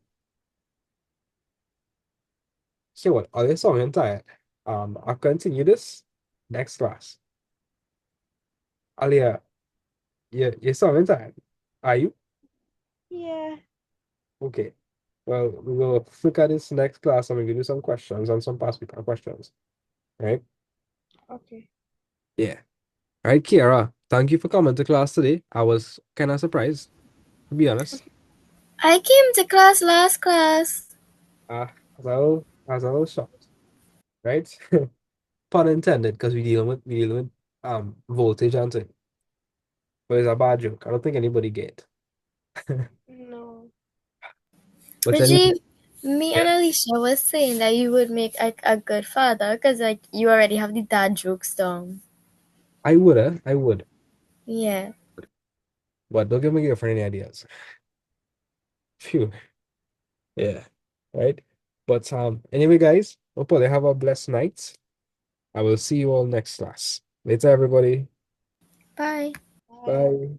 So what? Are you so tired? I'll continue this next class. Alia, you're so tired. Are you? Yeah. Okay. Well, we will look at this next class and we'll give you some questions and some past paper questions. Right? Okay. Yeah. All right, Kiara. Thank you for coming to class today. I was kind of surprised, to be honest. I came to class last class. I was a little shocked, right? Pun intended, because we dealing with voltage and thing. But it's a bad joke. I don't think anybody get. No. But anyway, Reggie, me yeah, and Alicia was saying that you would make a good father because like you already have the dad jokes down. I would. Yeah. But don't give my girlfriend any ideas. Phew. Yeah. Right? But anyway, guys, hope you have a blessed night. I will see you all next class. Later, everybody. Bye. Bye. Bye.